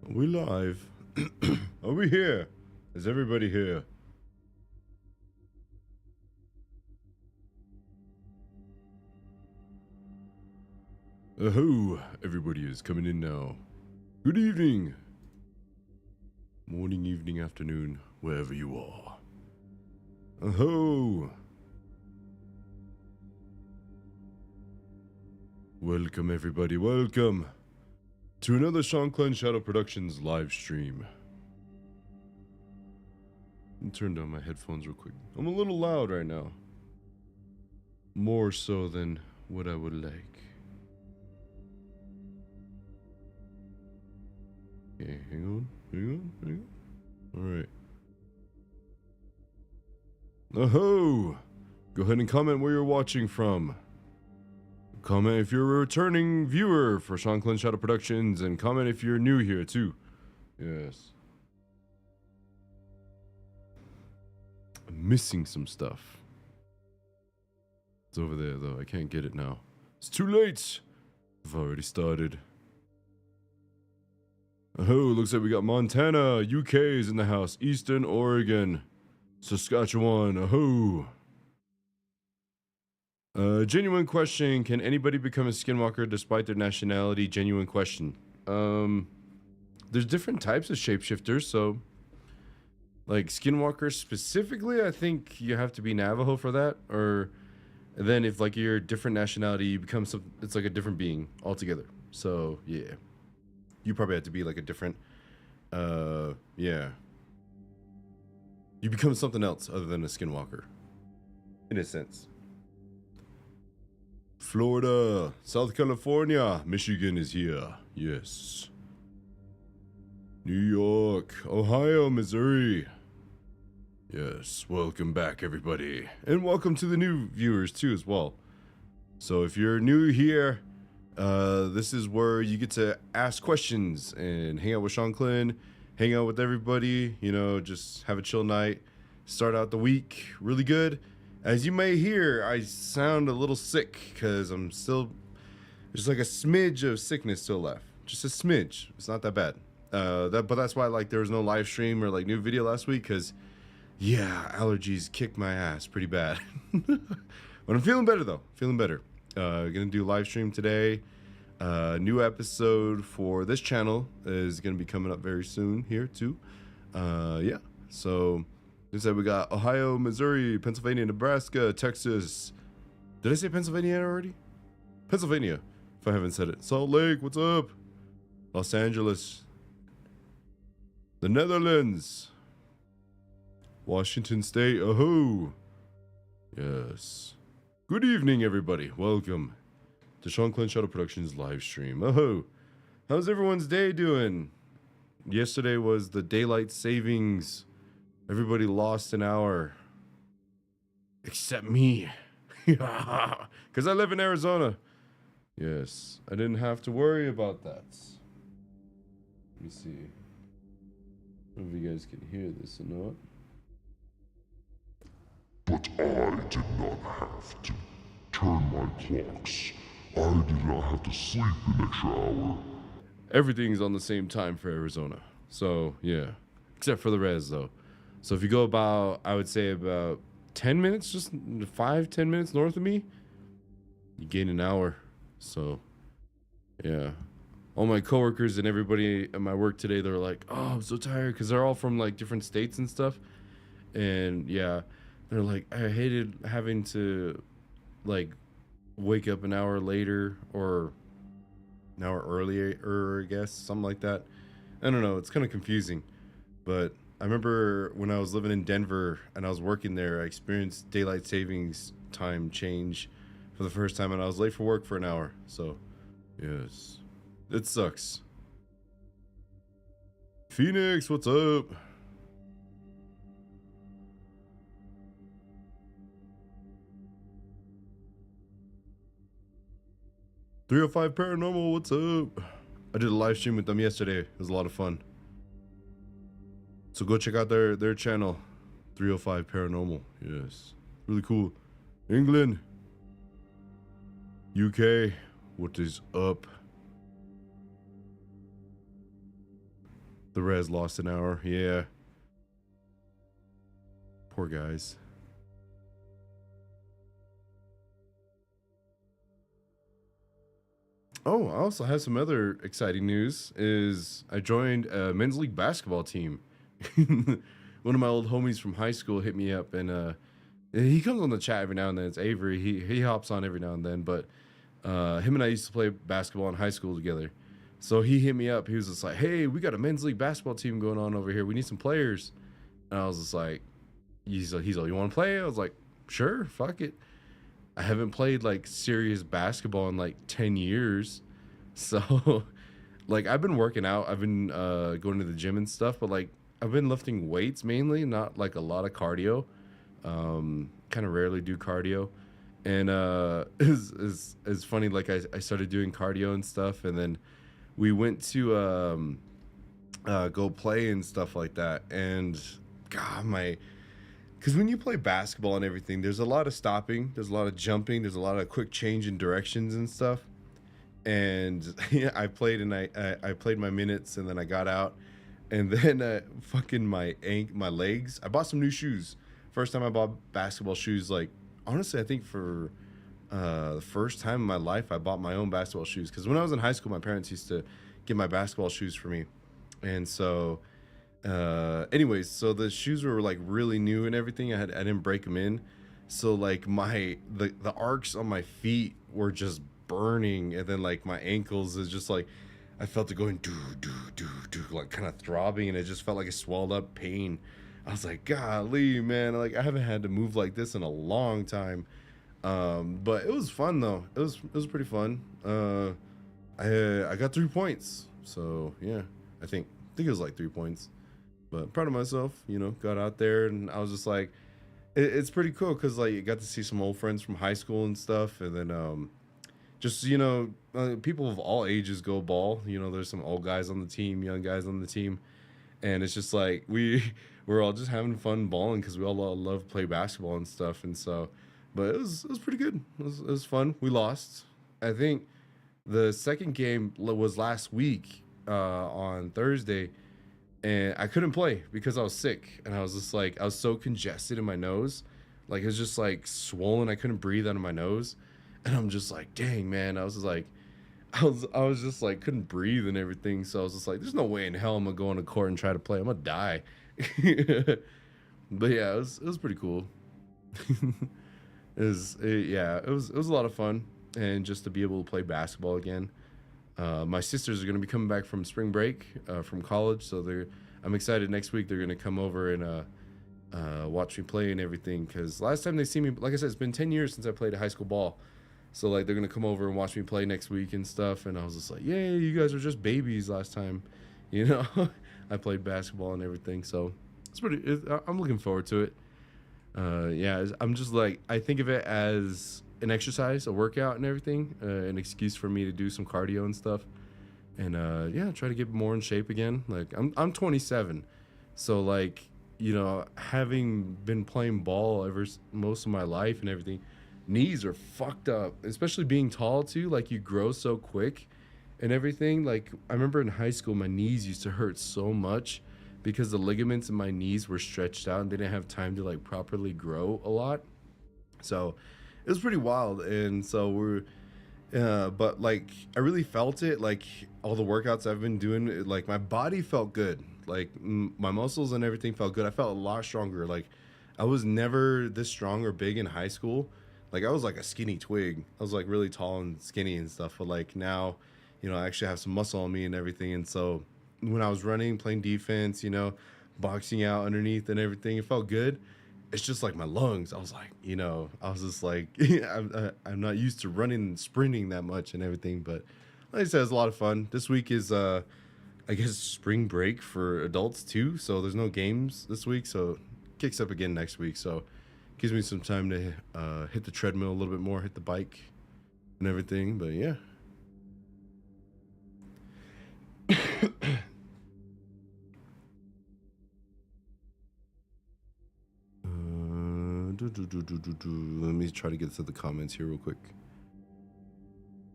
Are we live? Are we here? Is everybody here? Aho! Everybody is coming in now. Good evening. Morning, evening, afternoon, wherever you are. Aho! Welcome, everybody. Welcome to another Shanclen Shadow Productions live stream. Let me turn down my headphones real quick. I'm a little loud right now. More so than what I would like. Okay, hang on. Alright. Aho! Go ahead and comment where you're watching from. Comment if you're a returning viewer for Shanclen Shadow Productions, and comment if you're new here too. Yes. I'm missing some stuff. It's over there though, I can't get it now. It's too late! I've already started. Oh, looks like we got Montana, UK is in the house, Eastern Oregon, Saskatchewan, oh. Genuine question, can anybody become a skinwalker despite their nationality? Genuine question. There's different types of shapeshifters, so like skinwalkers specifically, I think you have to be Navajo for that, or then if like you're a different nationality, you become it's like a different being altogether. So yeah, you probably have to be like a different, yeah. You become something else other than a skinwalker, in a sense. Florida, South California, Michigan is here. Yes. New York, Ohio, Missouri. Yes, welcome back everybody. And welcome to the new viewers too as well. So if you're new here, this is where you get to ask questions and hang out with Shanclen, hang out with everybody, you know, just have a chill night, start out the week really good. As you may hear, I sound a little sick because I'm still, there's like a smidge of sickness still left. Just a smidge. It's not that bad. But that's why like there was no live stream or like new video last week because, yeah, allergies kicked my ass pretty bad. But I'm feeling better though. Feeling better. Gonna do live stream today. New episode for this channel is gonna be coming up very soon here too. Yeah. So. We got Ohio, Missouri, Pennsylvania, Nebraska, Texas. Did I say Pennsylvania already? Pennsylvania, if I haven't said it. Salt Lake, what's up? Los Angeles. The Netherlands. Washington State, oh. Yes. Good evening, everybody. Welcome to Shanclen Shadow Productions live stream. Oh, how's everyone's day doing? Yesterday was the daylight savings. Everybody lost an hour. Except me. Because I live in Arizona. Yes, I didn't have to worry about that. Let me see. I don't know if you guys can hear this or not. But I did not have to turn my clocks. I did not have to sleep an extra hour. Everything's on the same time for Arizona. So, yeah. Except for the res, though. So if you go about, I would say about 10 minutes, just 5-10 minutes north of me, you gain an hour. So, yeah. All my coworkers and everybody at my work today, they're like, oh, I'm so tired. Because they're all from, like, different states and stuff. And, yeah, they're like, I hated having to, like, wake up an hour later or an hour earlier, I guess. Something like that. I don't know. It's kind of confusing. But I remember when I was living in Denver and I was working there, I experienced daylight savings time change for the first time, and I was late for work for an hour. So, yes, it sucks. Phoenix, what's up? .305 Paranormal, what's up? I did a live stream with them yesterday. It was a lot of fun. So go check out their channel, 305 Paranormal. Yes, really cool. England, UK, what is up? The Res lost an hour. Yeah. Poor guys. Oh, I also have some other exciting news. Is I joined a men's league basketball team. One of my old homies from high school hit me up, and he comes on the chat every now and then. It's Avery. He hops on every now and then, but him and I used to play basketball in high school together. So he hit me up. He was just like, "Hey, we got a men's league basketball team going on over here. We need some players." And I was just like, he's like, "You want to play?" I was like, "Sure, fuck it." I haven't played like serious basketball in like 10 years. So like I've been working out. I've been going to the gym and stuff, but like I've been lifting weights mainly, not like a lot of cardio. Kind of rarely do cardio. And it's funny, like I started doing cardio and stuff, and then we went to go play and stuff like that. And God, because when you play basketball and everything, there's a lot of stopping, there's a lot of jumping, there's a lot of quick change in directions and stuff. And yeah, I played and I played my minutes, and then I got out, and then fucking my legs. I bought some new shoes. First time I bought basketball shoes. Like honestly, I think for the first time in my life, I bought my own basketball shoes. Because when I was in high school, my parents used to get my basketball shoes for me, and so. Anyways, so the shoes were like really new and everything. I didn't break them in, so like the arcs on my feet were just burning, and then like my ankles is just like I felt it going do do do do, like kind of throbbing, and it just felt like a swelled up pain. I was like, golly, man, like I haven't had to move like this in a long time. But it was fun though. It was pretty fun. I got 3 points, so yeah, I think it was like 3 points. But proud of myself, got out there, and I was just like, it's pretty cool because like you got to see some old friends from high school and stuff, and then just people of all ages go ball. There's some old guys on the team, young guys on the team, and it's just like we're all just having fun balling because we all love to play basketball and stuff, and so, but it was pretty good. It was fun. We lost. I think the second game was last week on Thursday. And I couldn't play because I was sick, and I was just like, I was so congested in my nose, like it was just like swollen. I couldn't breathe out of my nose, and I'm just like, dang, man. I was just like couldn't breathe and everything. So I was just like, there's no way in hell I'm gonna go on a court and try to play. I'm gonna die. But yeah, it was pretty cool. It was a lot of fun, and just to be able to play basketball again. My sisters are going to be coming back from spring break from college, so I'm excited. Next week they're going to come over and watch me play and everything, because last time they see me, like I said, it's been 10 years since I played a high school ball. So like they're going to come over and watch me play next week and stuff, and I was just like, yay, you guys were just babies last time. I played basketball and everything, so I'm looking forward to it. Yeah, I'm just like, I think of it as an exercise, a workout and everything, an excuse for me to do some cardio and stuff, and yeah, try to get more in shape again. Like I'm 27, so like having been playing ball most of my life and everything, knees are fucked up, especially being tall too. Like you grow so quick and everything. Like I remember in high school my knees used to hurt so much because the ligaments in my knees were stretched out and they didn't have time to like properly grow a lot. So it was pretty wild. And so but like I really felt it, like all the workouts I've been doing, like my body felt good, like my muscles and everything felt good. I felt a lot stronger. Like I was never this strong or big in high school. Like I was like a skinny twig. I was like really tall and skinny and stuff, but like now, I actually have some muscle on me and everything. And so when I was running, playing defense, boxing out underneath and everything, it felt good. It's just like my lungs. I was like, I was just like, I'm not used to running and sprinting that much and everything. But like I said, it's a lot of fun. This week is, I guess, spring break for adults too. So there's no games this week. So it kicks up again next week. So it gives me some time to hit the treadmill a little bit more, hit the bike and everything. But yeah. Let me try to get to the comments here real quick.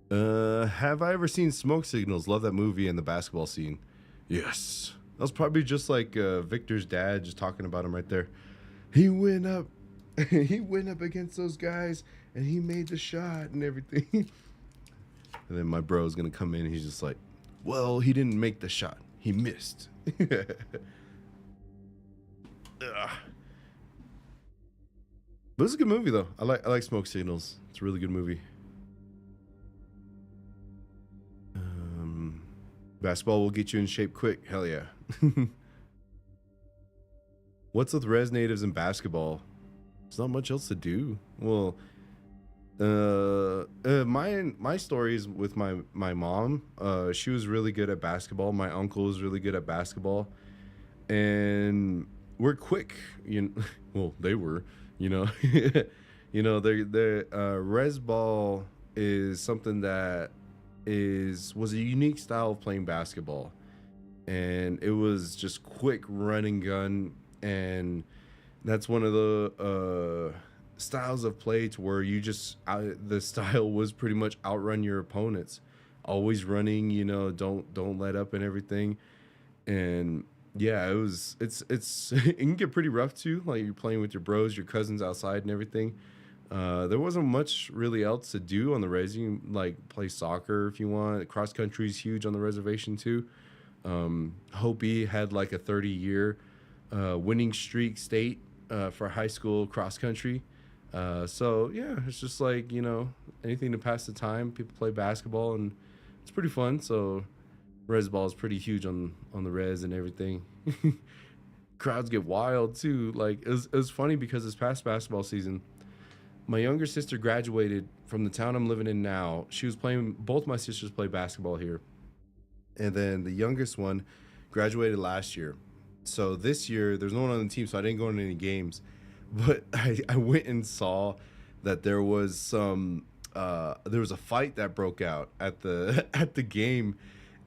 Have I ever seen Smoke Signals? Love that movie and the basketball scene. Yes, was probably just like Victor's dad just talking about him right there. He went up, he went up against those guys, and he made the shot and everything. And then my bro's gonna come in, and he's just like, well, he didn't make the shot. He missed. But it's a good movie though. I like Smoke Signals. It's a really good movie. Basketball will get you in shape quick. Hell yeah. What's with res natives and basketball? There's not much else to do. Well, my stories with my mom. She was really good at basketball. My uncle was really good at basketball, and we're quick. Well, they were. The res ball is something that was a unique style of playing basketball, and it was just quick run and gun, and that's one of the styles of play to where you just the style was pretty much outrun your opponents, always running, don't let up and everything. And yeah, it's it can get pretty rough too, like you're playing with your bros, your cousins outside and everything. There wasn't much really else to do on the res. You can like play soccer if you want. Cross country is huge on the reservation too. Hopi had like a 30-year winning streak state for high school cross country. So yeah, it's just like, anything to pass the time. People play basketball and it's pretty fun. So res ball is pretty huge on the res and everything. Crowds get wild too. Like it was funny because this past basketball season, my younger sister graduated from the town I'm living in now. She was playing, both my sisters play basketball here. And then the youngest one graduated last year. So this year, there's no one on the team, so I didn't go to any games. But I went and saw that there was a fight that broke out at the game.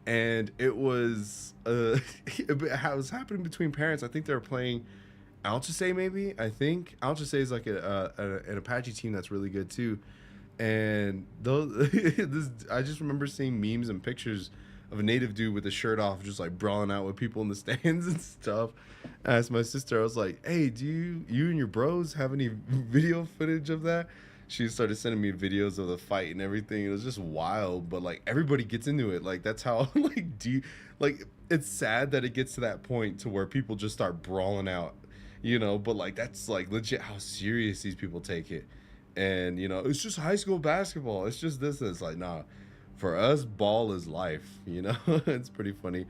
And it was it was happening between parents. I think they were playing Alchese, maybe. I think Alchese is like an Apache team that's really good too. And those I just remember seeing memes and pictures of a native dude with his shirt off, just like brawling out with people in the stands and stuff. I asked my sister, I was like, hey, do you and your bros have any video footage of that? She started sending me videos of the fight and everything. It was just wild, but like everybody gets into it. Like that's how it's sad that it gets to that point to where people just start brawling out, but like that's like legit how serious these people take it. And it's just high school basketball. It's just this. It's like, nah, for us, ball is life. It's pretty funny.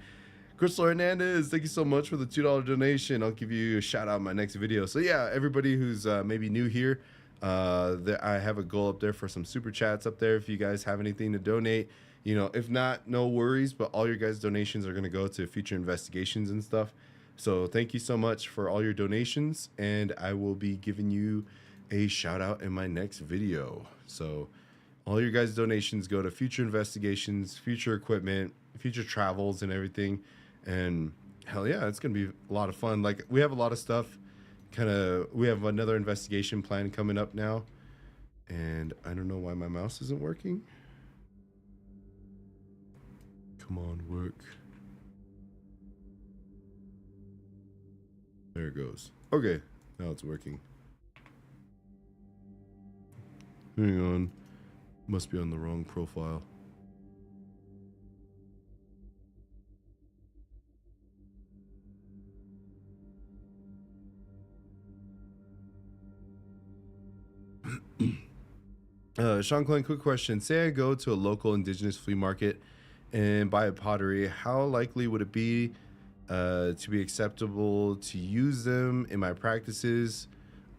Crystal Hernandez, thank you so much for the $2 donation. I'll give you a shout out in my next video. So yeah, everybody who's maybe new here, I have a goal up there for some super chats up there. If you guys have anything to donate, if not, no worries, but all your guys' donations are going to go to future investigations and stuff. So thank you so much for all your donations, and I will be giving you a shout out in my next video. So all your guys' donations go to future investigations, future equipment, future travels and everything. And hell yeah, it's going to be a lot of fun. Like we have a lot of stuff. We have another investigation plan coming up now. And I don't know why my mouse isn't working. Come on, work. There it goes. Okay, now it's working. Hang on. Must be on the wrong profile. Shanclen, quick question. Say I go to a local indigenous flea market and buy a pottery. How likely would it be to be acceptable to use them in my practices?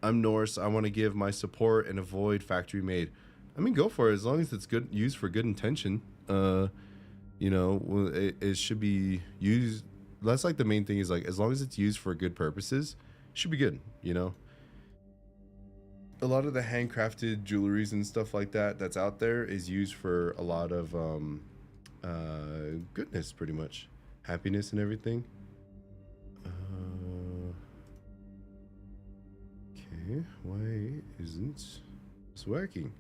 I'm Norse. I want to give my support and avoid factory made. I mean, go for it as long as it's good, used for good intention. It should be used. That's like the main thing is like as long as it's used for good purposes, it should be good. A lot of the handcrafted jewelries and stuff like that that's out there is used for a lot of goodness, pretty much happiness and everything. Okay, why isn't this working?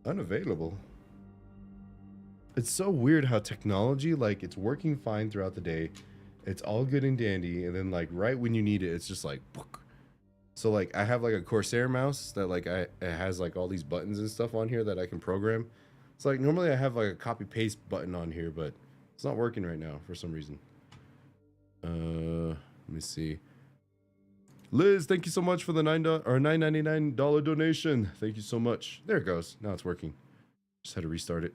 Unavailable. It's so weird how technology, like, it's working fine throughout the day. It's all good and dandy, and then like right when you need it, it's just like. So like I have like a Corsair mouse that like it has like all these buttons and stuff on here that I can program. It's like normally I have like a copy paste button on here, but it's not working right now for some reason. Let me see. Liz, thank you so much for the $9.99 donation. Thank you so much. There it goes. Now it's working. Just had to restart it.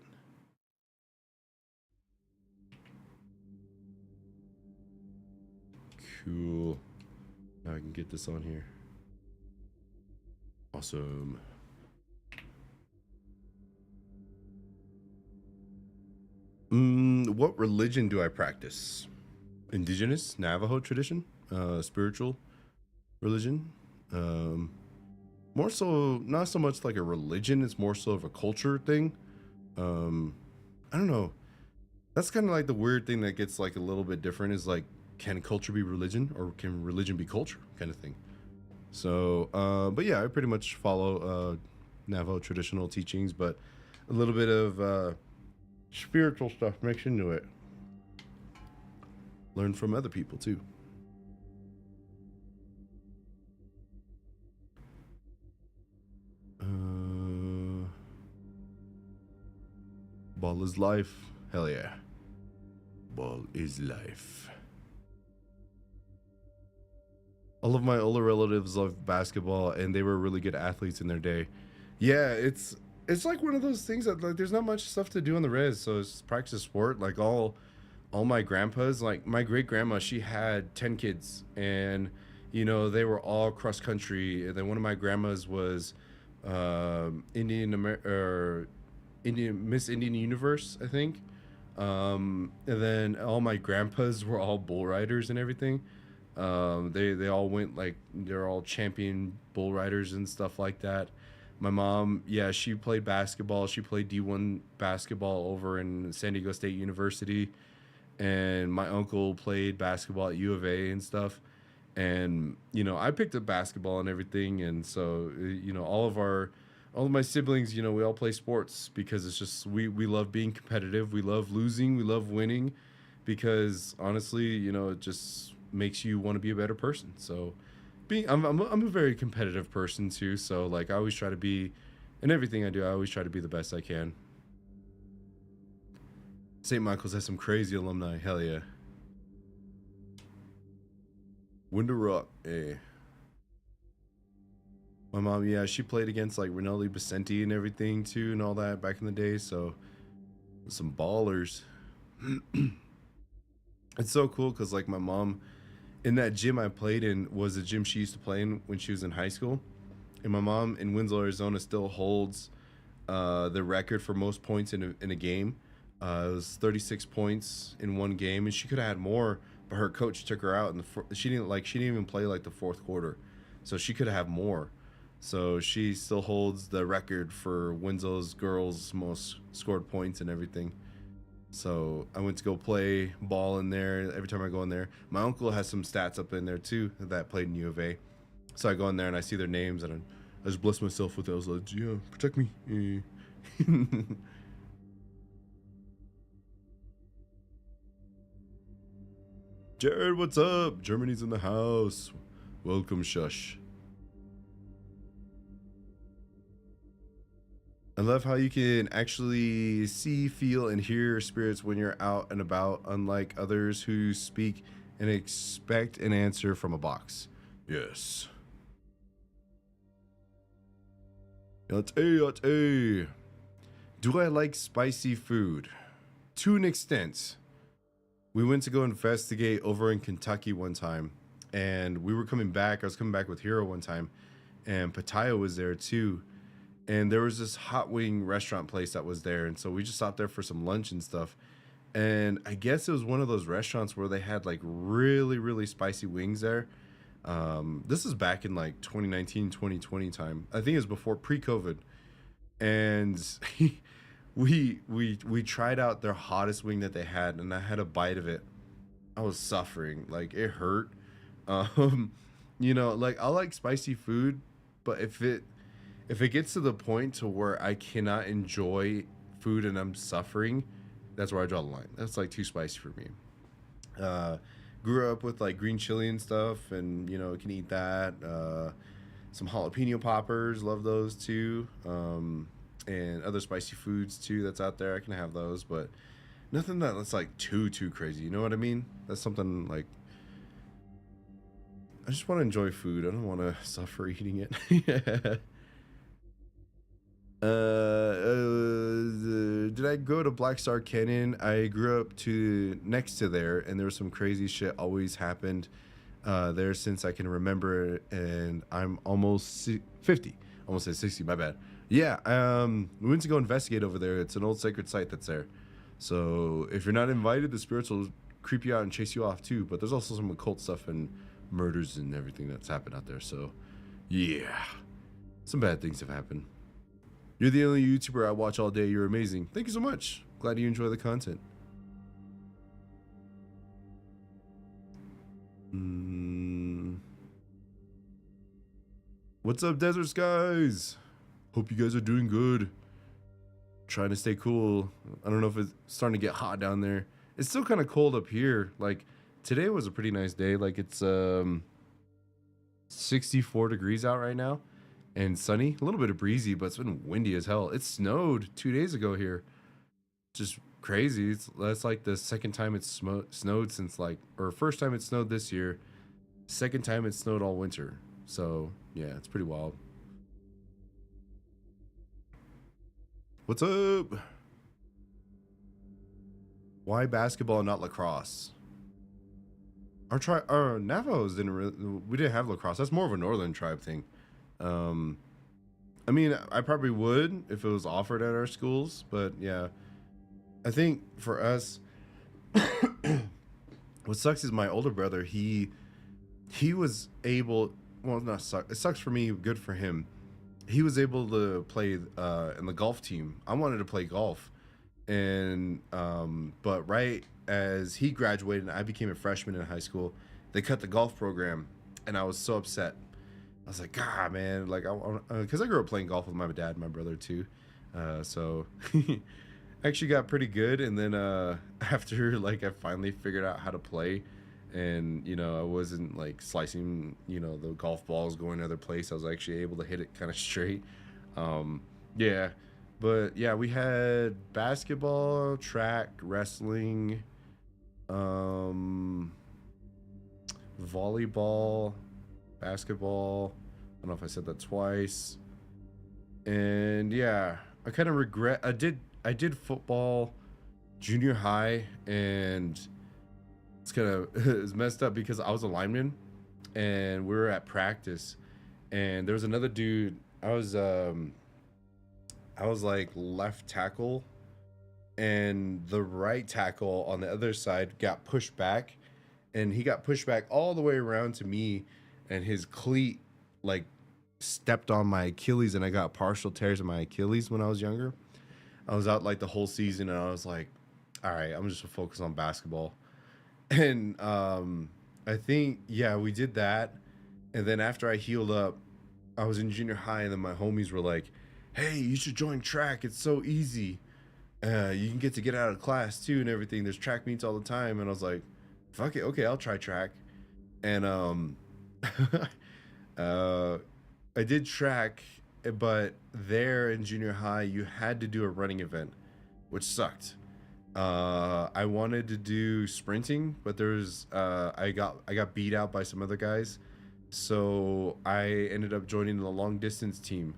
Cool. Now I can get this on here. Awesome. What religion do I practice? Indigenous, Navajo tradition, spiritual religion. More so, not so much like a religion. It's more so of a culture thing. I don't know. That's kind of like the weird thing that gets like a little bit different. Is like, can culture be religion, or can religion be culture, kind of thing. So, but yeah, I pretty much follow Navajo traditional teachings, but a little bit of spiritual stuff mixed into it. Learn from other people too. Ball is life. Hell yeah. Ball is life. All of my older relatives love basketball, and they were really good athletes in their day. Yeah, it's like one of those things that like there's not much stuff to do on the res, so it's practice sport. Like all my grandpas, like my great grandma, she had 10 kids, and you know they were all cross country. And then one of my grandmas was Indian Miss Indian Universe, I think. And then all my grandpas were all bull riders and everything. They all went like they're all champion bull riders and stuff like that. My mom, yeah, she played basketball. She played D1 basketball over in San Diego State University, and my uncle played basketball at U of A and stuff. And you know, I picked up basketball and everything, and so you know, all of my siblings, you know, we all play sports because it's just we love being competitive. We love losing. We love winning, because honestly, you know, it just makes you want to be a better person. So, I'm a very competitive person too. So like I always try to be, in everything I do, I always try to be the best I can. St. Michael's has some crazy alumni. Hell yeah. Winter Rock, eh. My mom, yeah, she played against like Rinaldi Basenti and everything too, and all that back in the day. So, some ballers. It's so cool because like my mom, in that gym I played in was the gym she used to play in when she was in high school, and my mom in Winslow, Arizona, still holds the record for most points in a game. It was 36 points in one game, and she could have had more, but her coach took her out, and she didn't even play like the fourth quarter, so she could have had more. So she still holds the record for Winslow's girls' most scored points and everything. So I went to go play ball in there. Every time I go in there, my uncle has some stats up in there too that played in U of A. So I go in there and I see their names, and I just bless myself with those. Like, yeah, protect me. Jared, what's up? Germany's in the house. Welcome, Shush. I love how you can actually see, feel, and hear spirits when you're out and about, unlike others who speak and expect an answer from a box. Yes. Do I like spicy food? To an extent. We went to go investigate over in Kentucky one time, and we were coming back. I was coming back with Hero one time, and Pattaya was there too. And there was this hot wing restaurant place that was there, and so we just stopped there for some lunch and stuff. And I guess it was one of those restaurants where they had like really, really spicy wings there. This is back in like 2019, 2020 time. I think it was before pre-COVID. And we tried out their hottest wing that they had, and I had a bite of it. I was suffering. Like it hurt. Um, you know, like I like spicy food, but if it gets to the point to where I cannot enjoy food and I'm suffering, That's where I draw the line. That's like too spicy for me. Grew up with like green chili and stuff, and you know, can eat that. Some jalapeno poppers, love those too. And other spicy foods too that's out there. I can have those, but nothing that's like too crazy. You know what I mean? That's something like I just want to enjoy food. I don't want to suffer eating it. Did I go to Black Star Canyon? I grew up next to there, and there was some crazy shit always happened there since I can remember, and I'm almost 50. Almost said 60, my bad. Yeah, we went to go investigate over there. It's an old sacred site that's there. So if you're not invited, the spirits will creep you out and chase you off too. But there's also some occult stuff and murders and everything that's happened out there. So yeah, some bad things have happened. You're the only YouTuber I watch all day. You're amazing. Thank you so much. Glad you enjoy the content. What's up, Desert Skies? Hope you guys are doing good. Trying to stay cool. I don't know if it's starting to get hot down there. It's still kind of cold up here. Like, today was a pretty nice day. Like, it's 64 degrees out right now. And sunny, a little bit of breezy, but it's been windy as hell. It snowed 2 days ago here. Just crazy. That's like the second time it's snowed since like, or first time it snowed this year. Second time it snowed all winter. So yeah, it's pretty wild. What's up? Why basketball and not lacrosse? Our Navajos we didn't have lacrosse. That's more of a northern tribe thing. I mean, I probably would if it was offered at our schools, but yeah, I think for us, what sucks is my older brother, he was able, well, not suck. It sucks for me, good for him. He was able to play in the golf team. I wanted to play golf, and but right as he graduated and I became a freshman in high school, they cut the golf program, and I was so upset. I was like, God, man, like, because I grew up playing golf with my dad and my brother too, so I actually got pretty good. And then after like I finally figured out how to play, and you know I wasn't like slicing, you know, the golf balls going to other place. I was actually able to hit it kind of straight. Yeah, but yeah, we had basketball, track, wrestling, volleyball, basketball. I don't know if I said that twice. And yeah, I kind of regret I did football junior high, and it's kind of it's messed up because I was a lineman and we were at practice, and there was another dude. I was like left tackle, and the right tackle on the other side got pushed back, and he got pushed back all the way around to me, and his cleat like stepped on my Achilles, and I got partial tears in my Achilles when I was younger. I was out like the whole season, and I was like, all right, I'm just gonna focus on basketball. And I think, yeah, we did that. And then after I healed up, I was in junior high, and then my homies were like, hey, you should join track. It's so easy. You can get out of class too and everything. There's track meets all the time. And I was like, fuck it. Okay, I'll try track. And I did track, but there in junior high, you had to do a running event, which sucked. I wanted to do sprinting, but there's I got beat out by some other guys, so I ended up joining the long distance team.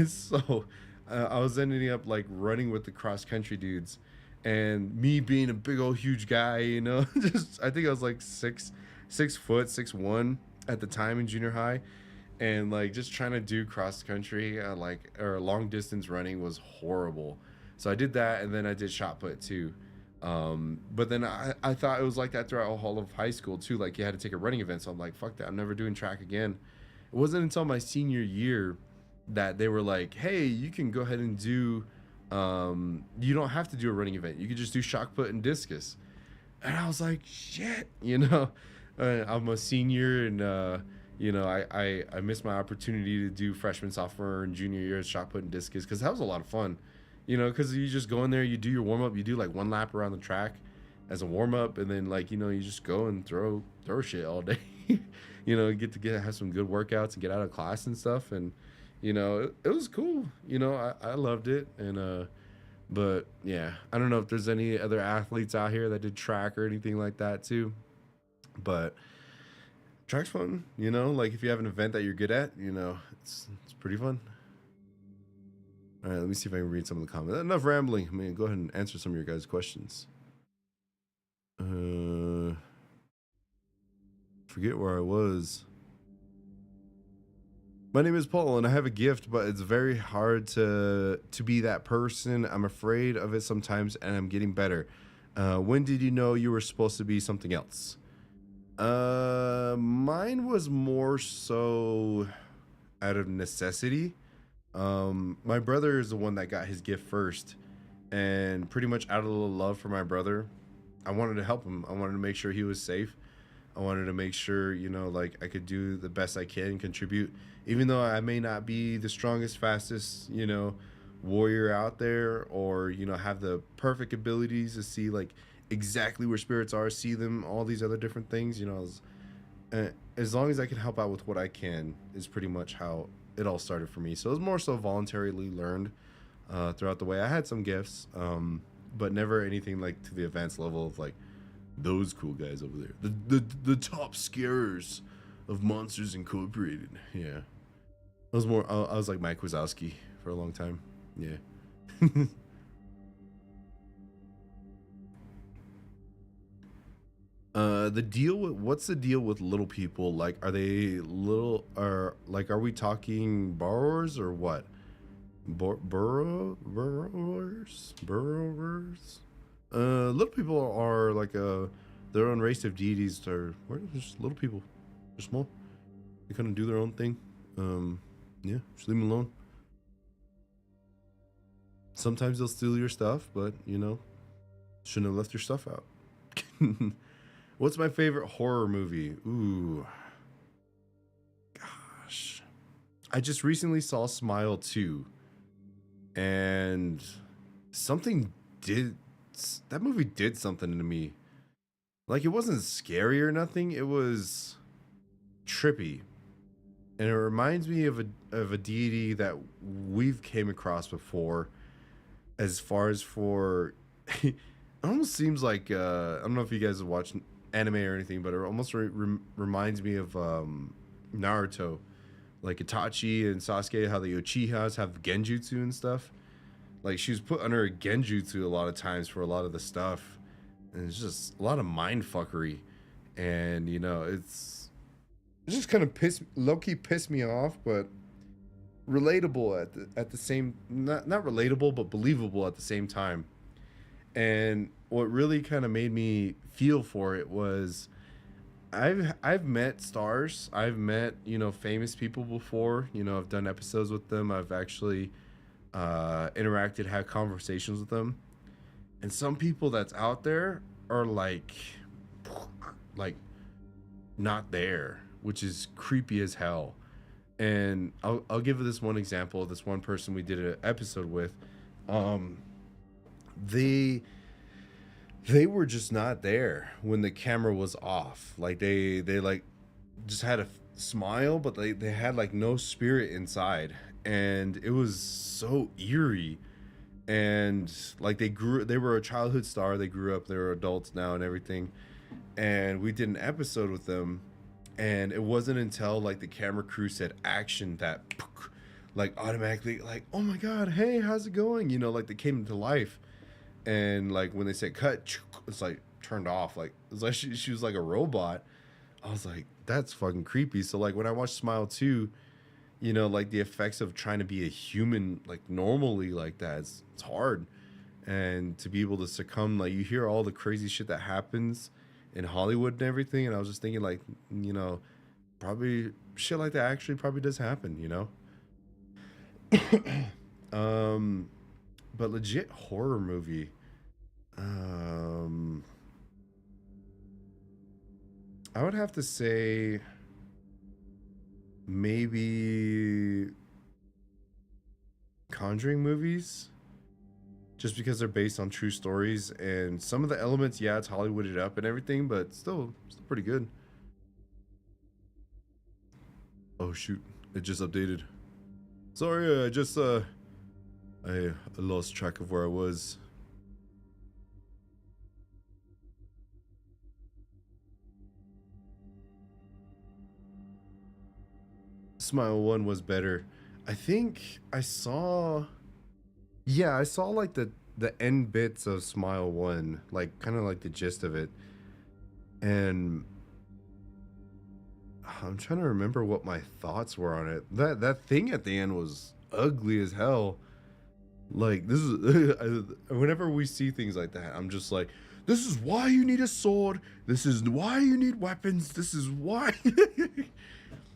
So I was ending up like running with the cross country dudes, and me being a big old huge guy, you know, just I think I was like 6', 6'1" at the time in junior high. And like just trying to do cross country, or long distance running was horrible. So I did that, and then I did shot put too. But then I thought it was like that throughout all of high school too. Like you had to take a running event. So I'm like, fuck that. I'm never doing track again. It wasn't until my senior year that they were like, hey, you can go ahead and do, you don't have to do a running event. You could just do shot put and discus. And I was like, shit, you know, I'm a senior, and, you know, I missed my opportunity to do freshman, sophomore, and junior year shot put and discus, because that was a lot of fun. You know, because you just go in there, you do your warm up, you do like one lap around the track as a warm up, and then like you just go and throw shit all day. You get have some good workouts and get out of class and stuff, and it was cool. I loved it, and but yeah, I don't know if there's any other athletes out here that did track or anything like that too, but track's fun. Like if you have an event that you're good at, it's pretty fun. All right, let me see if I can read some of the comments. Enough rambling. I mean, go ahead and answer some of your guys' questions. Forget where I was. My name is Paul, and I have a gift, but it's very hard to be that person. I'm afraid of it sometimes, and I'm getting better. When did you know you were supposed to be something else? Mine was more so out of necessity. My brother is the one that got his gift first, and pretty much out of the love for my brother, I wanted to help him. I wanted to make sure he was safe. I wanted to make sure, like I could do the best I can and contribute, even though I may not be the strongest, fastest, warrior out there, or, have the perfect abilities to see like exactly where spirits are, see them, all these other different things, as long as I can help out with what I can is pretty much how it all started for me. So it was more so voluntarily learned throughout the way. I had some gifts, but never anything like to the advanced level of like those cool guys over there, the top scarers of Monsters Incorporated. Yeah, I was more. I was like Mike Wazowski for a long time. Yeah. What's the deal with little people? Like, are they little, or like, are we talking borrowers or what? Burrowers? Little people are like their own race of deities. They're just little people. They're small. They kind of do their own thing. Yeah, just leave them alone. Sometimes they'll steal your stuff, but shouldn't have left your stuff out. What's my favorite horror movie? Ooh, gosh, I just recently saw Smile 2, and that movie did something to me. Like, it wasn't scary or nothing. It was trippy, and it reminds me of a deity that we've came across before. As far as for, it almost seems like I don't know if you guys have watched anime or anything, but it almost reminds me of Naruto, like Itachi and Sasuke, how the Uchihas have genjutsu and stuff. Like, she was put under a genjutsu a lot of times for a lot of the stuff, and it's just a lot of mind fuckery, and it's just kind of low-key pissed me off, but relatable at the same, not relatable but believable at the same time. And what really kind of made me feel for it was I've met stars, I've met famous people before. I've done episodes with them, I've actually interacted, had conversations with them, and some people that's out there are like not there, which is creepy as hell. And I'll give this one example. This one person we did an episode with, they were just not there when the camera was off. Like they like just had a smile, but they had like no spirit inside, and it was so eerie. And like they were a childhood star, they grew up, they're adults now and everything, and we did an episode with them. And it wasn't until like the camera crew said action that like automatically like, oh my god, hey, how's it going, like they came to life. And like when they said cut, it's like turned off. Like it's like she was like a robot. I was like, that's fucking creepy. So like when I watched Smile 2, like the effects of trying to be a human like normally like that, it's hard. And to be able to succumb, like you hear all the crazy shit that happens in Hollywood and everything, and I was just thinking like, probably shit like that actually probably does happen, but legit horror movie, I would have to say maybe Conjuring movies. just because they're based on true stories, and some of the elements, yeah, it's Hollywooded up and everything, but still pretty good. Oh shoot, it just updated. Sorry, I just I lost track of where I was. Smile 1 was better. I think I saw, yeah, I saw like the end bits of Smile 1, like kind of like the gist of it. And I'm trying to remember what my thoughts were on it. That thing at the end was ugly as hell. Like, this is whenever we see things like that, I'm just like, this is why you need a sword. This is why you need weapons. This is why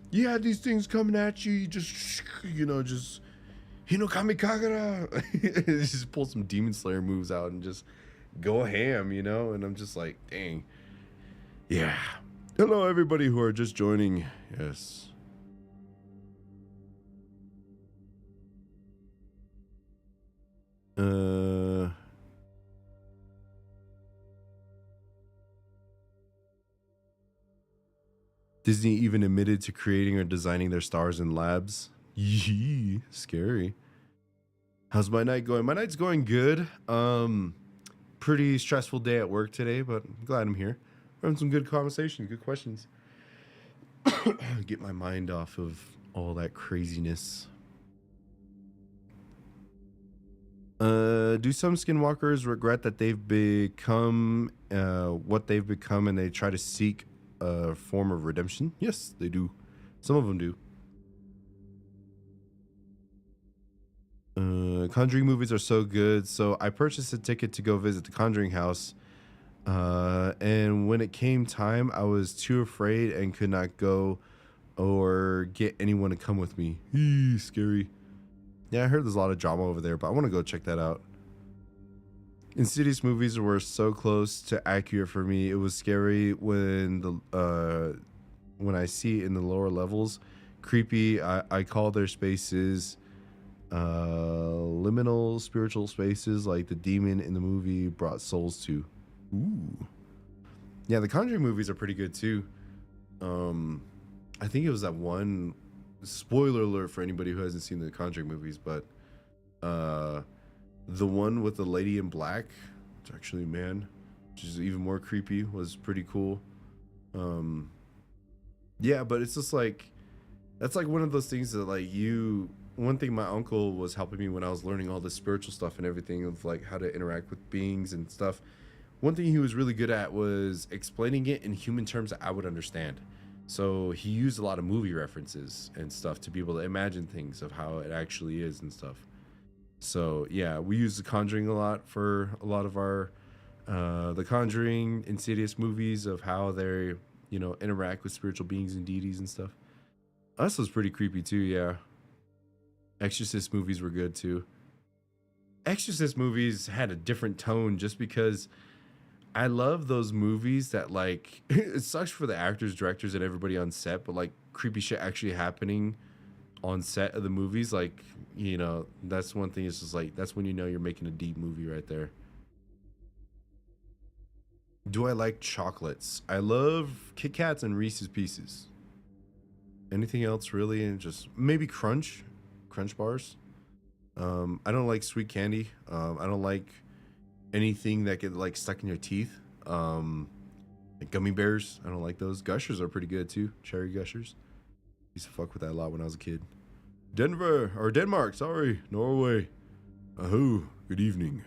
you had these things coming at you. You just, you know, just Hinokami Kagura. Just pull some Demon Slayer moves out and just go ham, you know? And I'm just like, dang. Yeah. Hello, everybody who are just joining. Yes. Disney even admitted to creating or designing their stars in labs. Yee, scary. How's my night going? My night's going good. Pretty stressful day at work today, but I'm glad I'm here. We're having some good conversation, good questions. Get my mind off of all that craziness. Do some skinwalkers regret that they've become what they've become and they try to seek a form of redemption? Yes, they do. Some of them do. Conjuring movies are so good. So I purchased a ticket to go visit the Conjuring house. And when it came time, I was too afraid and could not go or get anyone to come with me. Scary. Yeah, I heard there's a lot of drama over there, but I want to go check that out. Insidious movies were so close to accurate for me. It was scary when I see it in the lower levels. Creepy. I call their spaces liminal spiritual spaces, like the demon in the movie brought souls to. Ooh. Yeah, the Conjuring movies are pretty good too. I think it was that one, spoiler alert for anybody who hasn't seen the Conjuring movies, but the one with the lady in black, it's actually a man, which is even more creepy, was pretty cool. Yeah, but it's just like, that's like one of those things that like one thing my uncle was helping me when I was learning all this spiritual stuff and everything of like how to interact with beings and stuff. One thing he was really good at was explaining it in human terms that I would understand. So he used a lot of movie references and stuff to be able to imagine things of how it actually is and stuff. So yeah, we use The Conjuring a lot for a lot of our The Conjuring, Insidious movies of how they, you know, interact with spiritual beings and deities and stuff. Us was pretty creepy too, yeah. Exorcist movies were good too. Exorcist movies had a different tone just because I love those movies that like it sucks for the actors, directors, and everybody on set, but like creepy shit actually happening on set of the movies, like, you know, that's one thing. It's just like that's when you know you're making a deep movie right there. Do I like chocolates? I love Kit Kats and Reese's Pieces. Anything else really? And just maybe Crunch bars. I don't like sweet candy. I don't like anything that get like stuck in your teeth. Like gummy bears, I don't like those. Gushers are pretty good too. Cherry gushers. Used to fuck with that a lot when I was a kid. Denmark, sorry. Norway. Ahoo, good evening.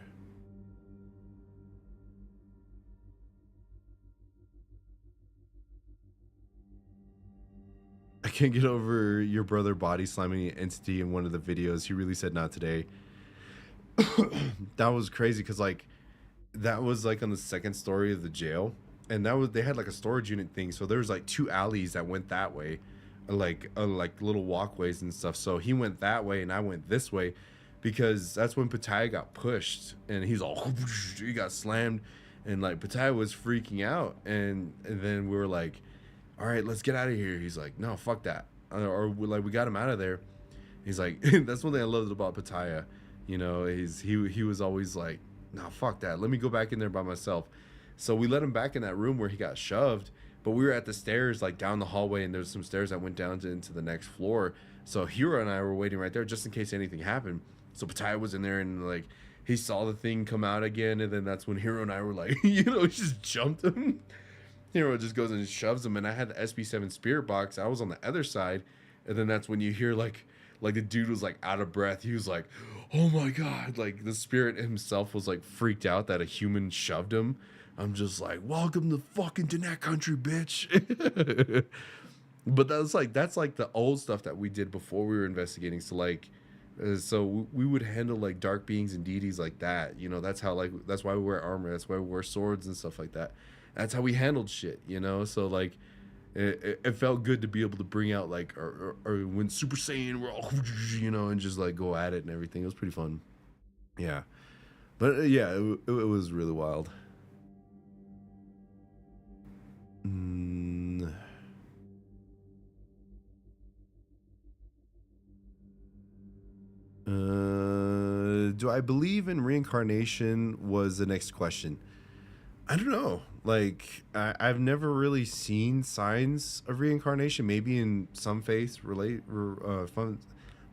I can't get over your brother body slamming an entity in one of the videos. He really said not today. That was crazy because like that was like on the second story of the jail, and that was, they had like a storage unit thing, so there was like two alleys that went that way, like little walkways and stuff. So he went that way and I went this way because that's when Pattaya got pushed and he's all he got slammed, and like Pattaya was freaking out, and then we were like, all right, let's get out of here. He's like, no, fuck that, or we got him out of there. He's like, that's one thing I loved about Pattaya. You know, he was always like, nah, fuck that. Let me go back in there by myself. So we let him back in that room where he got shoved, but we were at the stairs, like down the hallway, and there's some stairs that went down into the next floor. So Hero and I were waiting right there just in case anything happened. So Pattaya was in there, and like he saw the thing come out again, and then that's when Hero and I were like, you know, just jumped him. Hero just goes and shoves him, and I had the SB7 spirit box. I was on the other side, and then that's when you hear like the dude was like out of breath. He was like, oh my god, like the spirit himself was like freaked out that a human shoved him. I'm just like, welcome to fucking Danak country, bitch. But that's like the old stuff that we did before we were investigating. So like so we would handle like dark beings and deities like that, you know. That's how, like, that's why we wear armor, that's why we wear swords and stuff like that. That's how we handled shit, you know. So like it felt good to be able to bring out like or when Super Saiyan we're all, you know, and just like go at it and everything. It was pretty fun. Yeah, but yeah, it was really wild. Do I believe in reincarnation was the next question. I don't know. Like, I've never really seen signs of reincarnation. Maybe in some faiths blah, blah,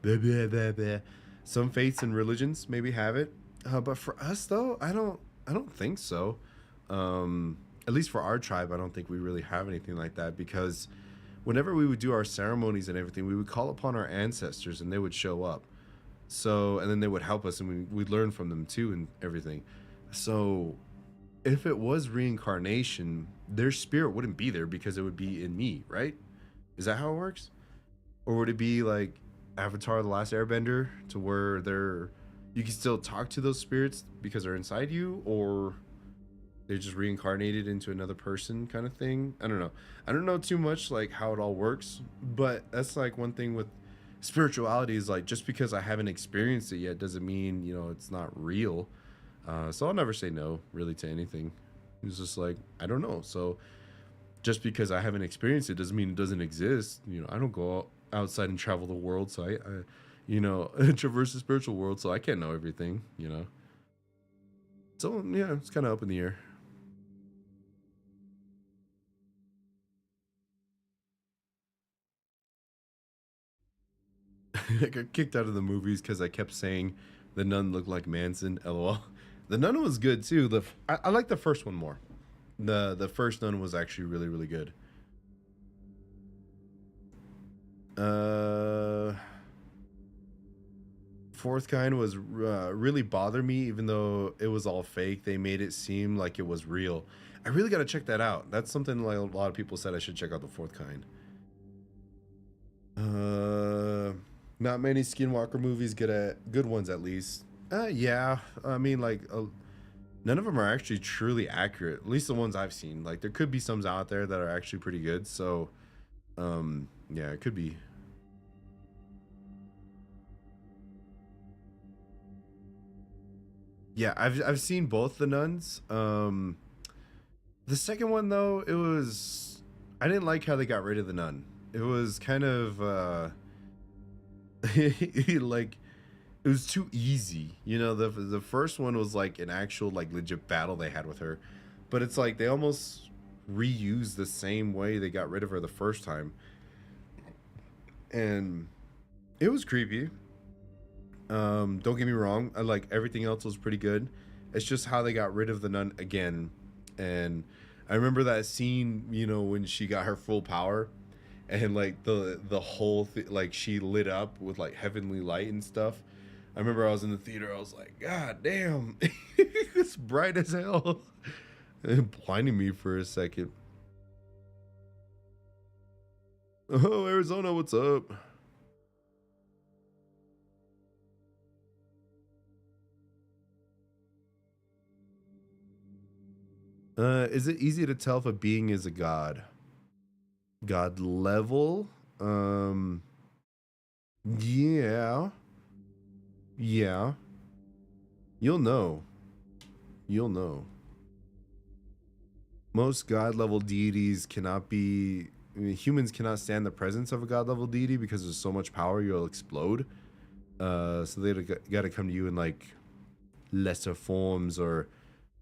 blah, blah. Some faiths and religions maybe have it. But for us though, I don't think so. At least for our tribe, I don't think we really have anything like that, because whenever we would do our ceremonies and everything, we would call upon our ancestors and they would show up. So, and then they would help us, and we'd learn from them too and everything. So if it was reincarnation, their spirit wouldn't be there because it would be in me, right? Is that how it works? Or would it be like Avatar: The Last Airbender, to where you can still talk to those spirits because they're inside you, or they're just reincarnated into another person kind of thing? I don't know. I don't know too much like how it all works, but that's like one thing with spirituality, is like, just because I haven't experienced it yet doesn't mean, you know, it's not real. So I'll never say no really to anything. It's just like, I don't know. So just because I haven't experienced it doesn't mean it doesn't exist. You know, I don't go outside and travel the world, so I you know, traverse the spiritual world, so I can't know everything, you know. So yeah, it's kind of up in the air. I got kicked out of the movies because I kept saying the nun looked like Manson. LOL. The nun was good too. I like the first one more. The first nun was actually really, really good. Fourth kind was really bothered me, even though it was all fake. They made it seem like it was real. I really got to check that out. That's something like a lot of people said I should check out the fourth kind. Not many Skinwalker movies get at good ones, at least. Yeah. I mean, like, none of them are actually truly accurate. At least the ones I've seen. Like, there could be some out there that are actually pretty good. So, yeah, it could be. Yeah, I've seen both the nuns. The second one though, I didn't like how they got rid of the nun. It was kind of like, it was too easy. You know, the first one was like an actual like legit battle they had with her, but it's like they almost reused the same way they got rid of her the first time, and it was creepy. Don't get me wrong, I like everything else was pretty good. It's just how they got rid of the nun again. And I remember that scene, you know, when she got her full power, and like the whole like she lit up with like heavenly light and stuff. I remember I was in the theater, I was like, god damn. It's bright as hell. It blinded me for a second. Oh, Arizona, what's up? Is it easy to tell if a being is a god? God level? Yeah. Yeah. You'll know. You'll know. Most god level deities cannot be. I mean, humans cannot stand the presence of a god level deity because there's so much power, you'll explode. So they got to come to you in like lesser forms or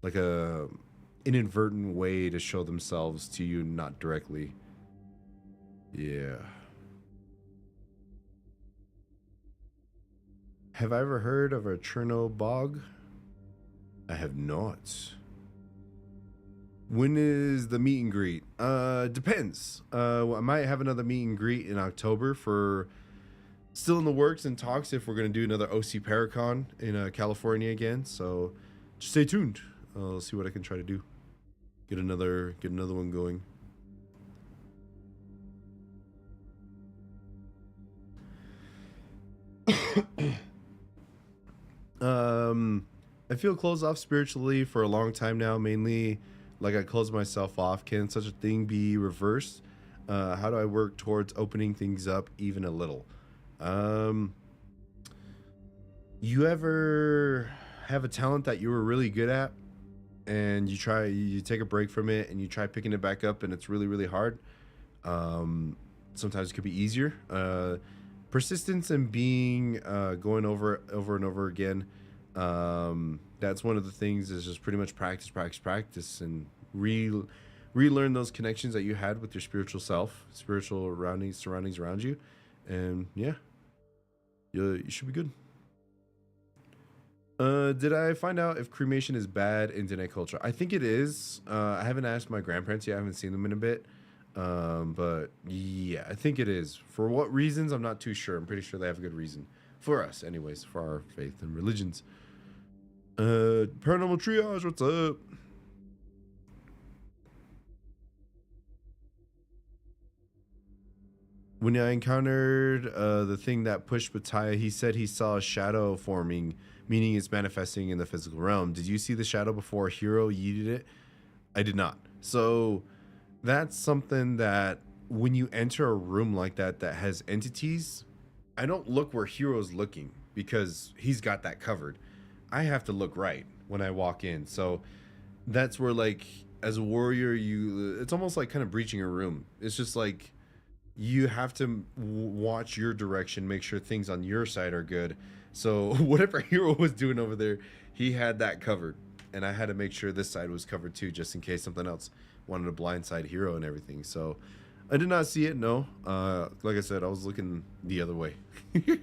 like a inadvertent way to show themselves to you, not directly. Yeah. Have I ever heard of a Cherno bog? I have not. When is the meet and greet? Depends. I might have another meet and greet in October for still in the works and talks if we're gonna do another OC Paracon in California again. So just stay tuned. I'll see what I can try to do. Get another one going. I feel closed off spiritually for a long time now, mainly like I close myself off. Can such a thing be reversed? How do I work towards opening things up even a little? You ever have a talent that you were really good at and you take a break from it and you try picking it back up and it's really, really hard? Sometimes it could be easier. Persistence and being going over and over again. That's one of the things is just pretty much practice and relearn those connections that you had with your spiritual self, spiritual surroundings around you, and yeah, you should be good. Did I find out if cremation is bad in Dene culture? I think it is. I haven't asked my grandparents yet. I haven't seen them in a bit. But yeah, I think it is. For what reasons, I'm not too sure. I'm pretty sure they have a good reason. For us, anyways, for our faith and religions. Paranormal Triage, what's up? When I encountered the thing that pushed Bataya, he said he saw a shadow forming, meaning it's manifesting in the physical realm. Did you see the shadow before a hero yeeted it? I did not. So that's something that when you enter a room like that that has entities, I don't look where Hero's looking because he's got that covered. I have to look right when I walk in. So that's where, like, as a warrior, it's almost like kind of breaching a room. It's just like you have to watch your direction, make sure things on your side are good. So whatever Hero was doing over there, he had that covered. And I had to make sure this side was covered too, just in case something else wanted to blindside Hero and everything. So I did not see it, no. Like I said, I was looking the other way. I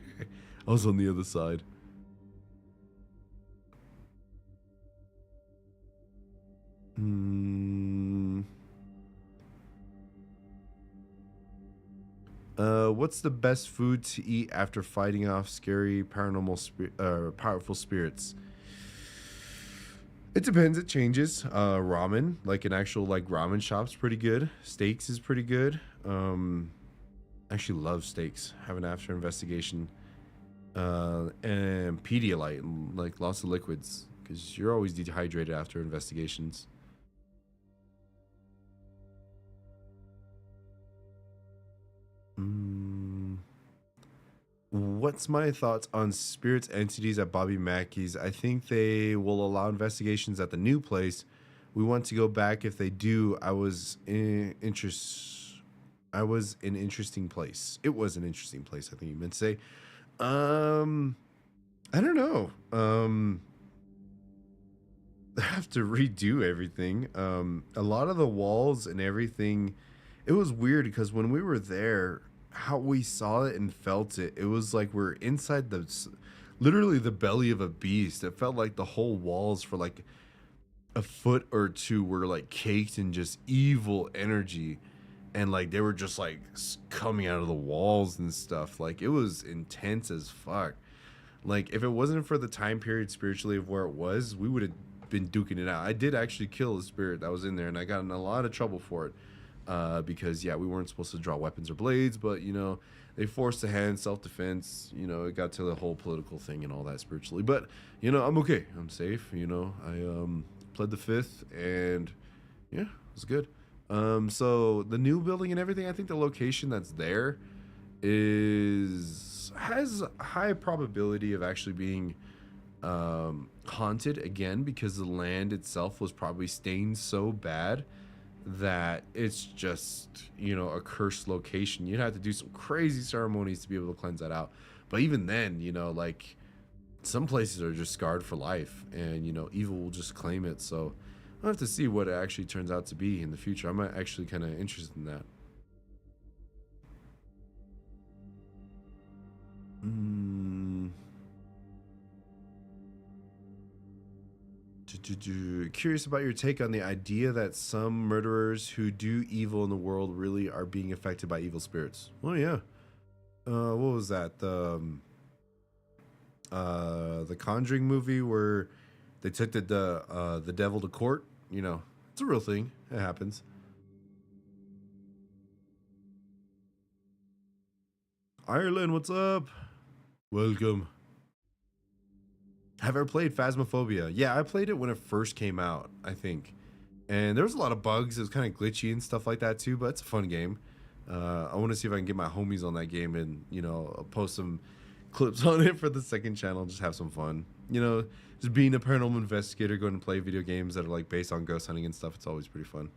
was on the other side. What's the best food to eat after fighting off scary paranormal powerful spirits? It depends. It changes. Ramen, like an actual like ramen shop's pretty good. Steaks is pretty good. I actually love steaks. Have an after investigation. And Pedialyte, like lots of liquids, because you're always dehydrated after investigations. What's my thoughts on spirits entities at Bobby Mackey's? I think they will allow investigations at the new place. We want to go back if they do. I was an interesting place. It was an interesting place, I think you meant to say. I don't know. I have to redo everything. A lot of the walls and everything, it was weird because when we were there, how we saw it and felt it, it was like we're inside literally the belly of a beast. It felt like the whole walls for like a foot or two were like caked in just evil energy, and like they were just like coming out of the walls and stuff. Like it was intense as fuck. Like if it wasn't for the time period spiritually of where it was, we would have been duking it out. I did actually kill a spirit that was in there, and I got in a lot of trouble for it. Because yeah, we weren't supposed to draw weapons or blades, but you know, they forced the hand, self-defense, you know, it got to the whole political thing and all that spiritually. But you know, I'm okay. I'm safe, you know. I pled the fifth and yeah, it was good. So the new building and everything, I think the location that's there has a high probability of actually being haunted again, because the land itself was probably stained so bad that it's just, you know, a cursed location. You'd have to do some crazy ceremonies to be able to cleanse that out. But even then, you know, like some places are just scarred for life, and you know, evil will just claim it. So I'll have to see what it actually turns out to be in the future. I'm actually kind of interested in that. Curious about your take on the idea that some murderers who do evil in the world really are being affected by evil spirits. Oh yeah. What was that? The Conjuring movie where they took the devil to court. You know, it's a real thing. It happens. Ireland, what's up? Welcome. Have I ever played Phasmophobia? Yeah, I played it when it first came out, I think. And there was a lot of bugs. It was kind of glitchy and stuff like that too, but it's a fun game. I want to see if I can get my homies on that game and, you know, I'll post some clips on it for the second channel, just have some fun. You know, just being a paranormal investigator, going to play video games that are like based on ghost hunting and stuff, it's always pretty fun.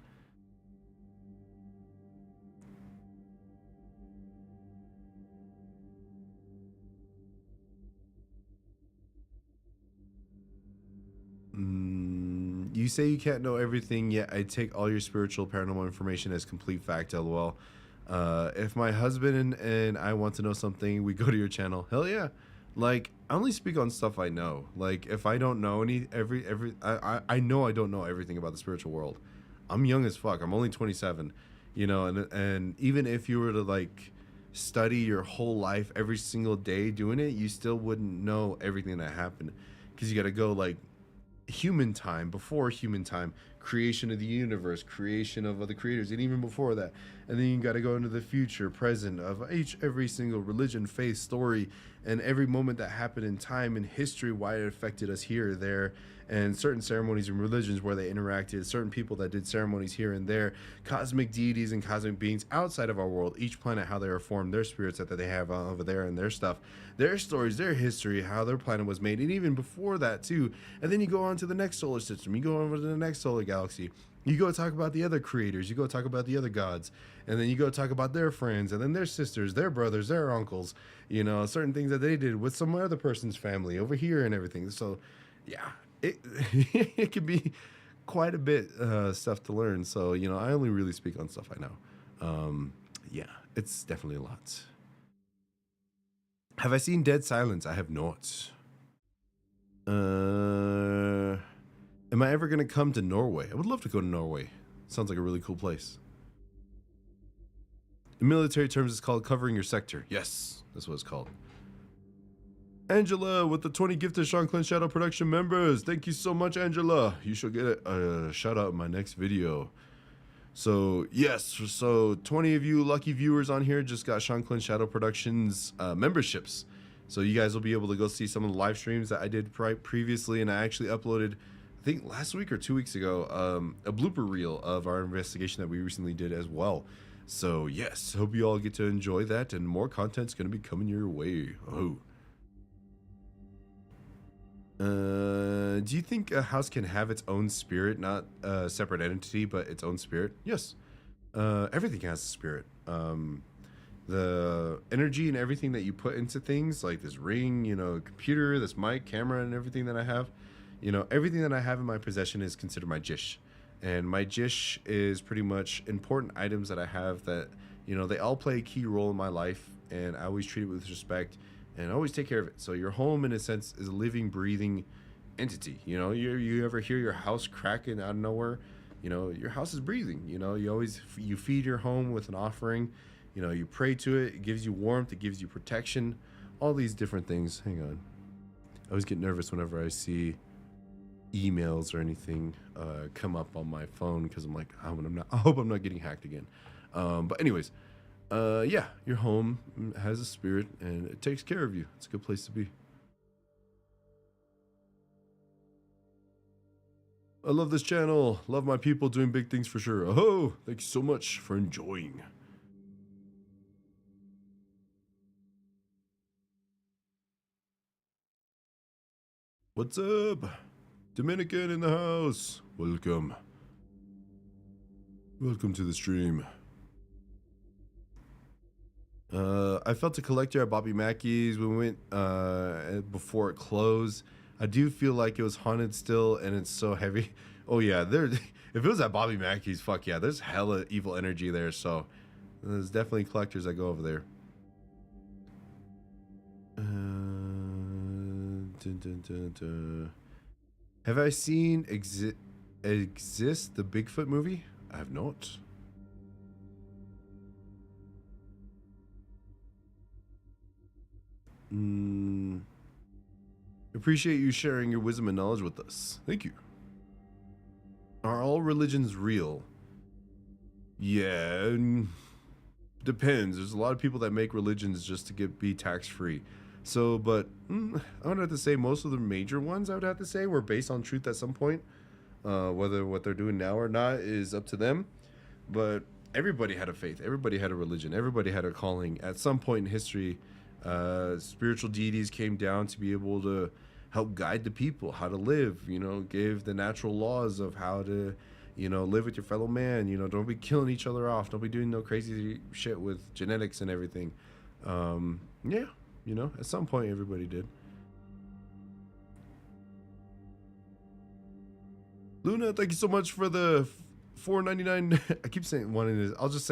You say you can't know everything, yet I take all your spiritual paranormal information as complete fact, lol. If my husband and I want to know something, we go to your channel. Hell yeah. Like, I only speak on stuff I know. Like, if I don't know I know I don't know everything about the spiritual world. I'm young as fuck. I'm only 27, you know, and even if you were to like study your whole life every single day doing it, you still wouldn't know everything that happened, because you got to go like human time, before human time, creation of the universe, creation of other creators, and even before that. And then you got to go into the future, present of every single religion, faith, story, and every moment that happened in time and history, why it affected us here or there, and certain ceremonies and religions where they interacted, certain people that did ceremonies here and there, cosmic deities and cosmic beings outside of our world, each planet, how they are formed, their spirits that they have over there, and their stuff, their stories, their history, how their planet was made, and even before that too. And then you go on to the next solar system, you go over to the next solar galaxy, you go talk about the other creators, you go talk about the other gods, and then you go talk about their friends, and then their sisters, their brothers, their uncles, you know, certain things that they did with some other person's family over here and everything. So yeah, it it can be quite a bit stuff to learn. So, you know, I only really speak on stuff I know. Yeah, it's definitely a lot. Have I seen Dead Silence? I have not. Am I ever gonna come to Norway? I would love to go to Norway. Sounds like a really cool place. In military terms, it's called covering your sector. Yes, that's what it's called. Angela with the 20 gifted Shanclen Shadow Production members. Thank you so much, Angela. You should get a shout out in my next video. So yes, so 20 of you lucky viewers on here just got Shanclen Shadow Productions memberships. So you guys will be able to go see some of the live streams that I did previously, and I actually uploaded, I think last week or 2 weeks ago, a blooper reel of our investigation that we recently did as well. So yes, hope you all get to enjoy that, and more content's gonna be coming your way. Oh. Do you think a house can have its own spirit, not a separate entity, but its own spirit? Yes. Everything has a spirit. The energy and everything that you put into things, like this ring, you know, computer, this mic, camera, and everything that I have, you know, everything that I have in my possession is considered my jish. And my jish is pretty much important items that I have that, you know, they all play a key role in my life, and I always treat it with respect and always take care of it. So your home, in a sense, is a living, breathing entity. You know, you ever hear your house cracking out of nowhere? You know, your house is breathing. You know, you feed your home with an offering. You know, you pray to it. It gives you warmth. It gives you protection. All these different things. Hang on. I always get nervous whenever I see emails or anything come up on my phone, because I'm like, I hope I'm not getting hacked again. But anyways, yeah, your home has a spirit and it takes care of you. It's a good place to be. I love this channel. Love my people doing big things for sure. Oh, thank you so much for enjoying. What's up? Dominican in the house. Welcome. Welcome to the stream. I felt a collector at Bobby Mackey's. We went before it closed. I do feel like it was haunted still, and it's so heavy. Oh yeah, there. If it was at Bobby Mackey's, fuck yeah, there's hella evil energy there. So there's definitely collectors that go over there. Dun, dun, dun, dun. Have I seen Exist the Bigfoot movie? I have not. Appreciate you sharing your wisdom and knowledge with us. Thank you. Are all religions real? Yeah, depends. There's a lot of people that make religions just to be tax free. So, but I would have to say most of the major ones I would have to say were based on truth at some point. Whether what they're doing now or not is up to them. But everybody had a faith. Everybody had a religion. Everybody had a calling. At some point in history, spiritual deities came down to be able to help guide the people how to live, you know, give the natural laws of how to, you know, live with your fellow man, you know, don't be killing each other off, don't be doing no crazy shit with genetics and everything. Yeah, you know, at some point everybody did. Luna, thank you so much for the $4.99. I keep saying one in this. I'll just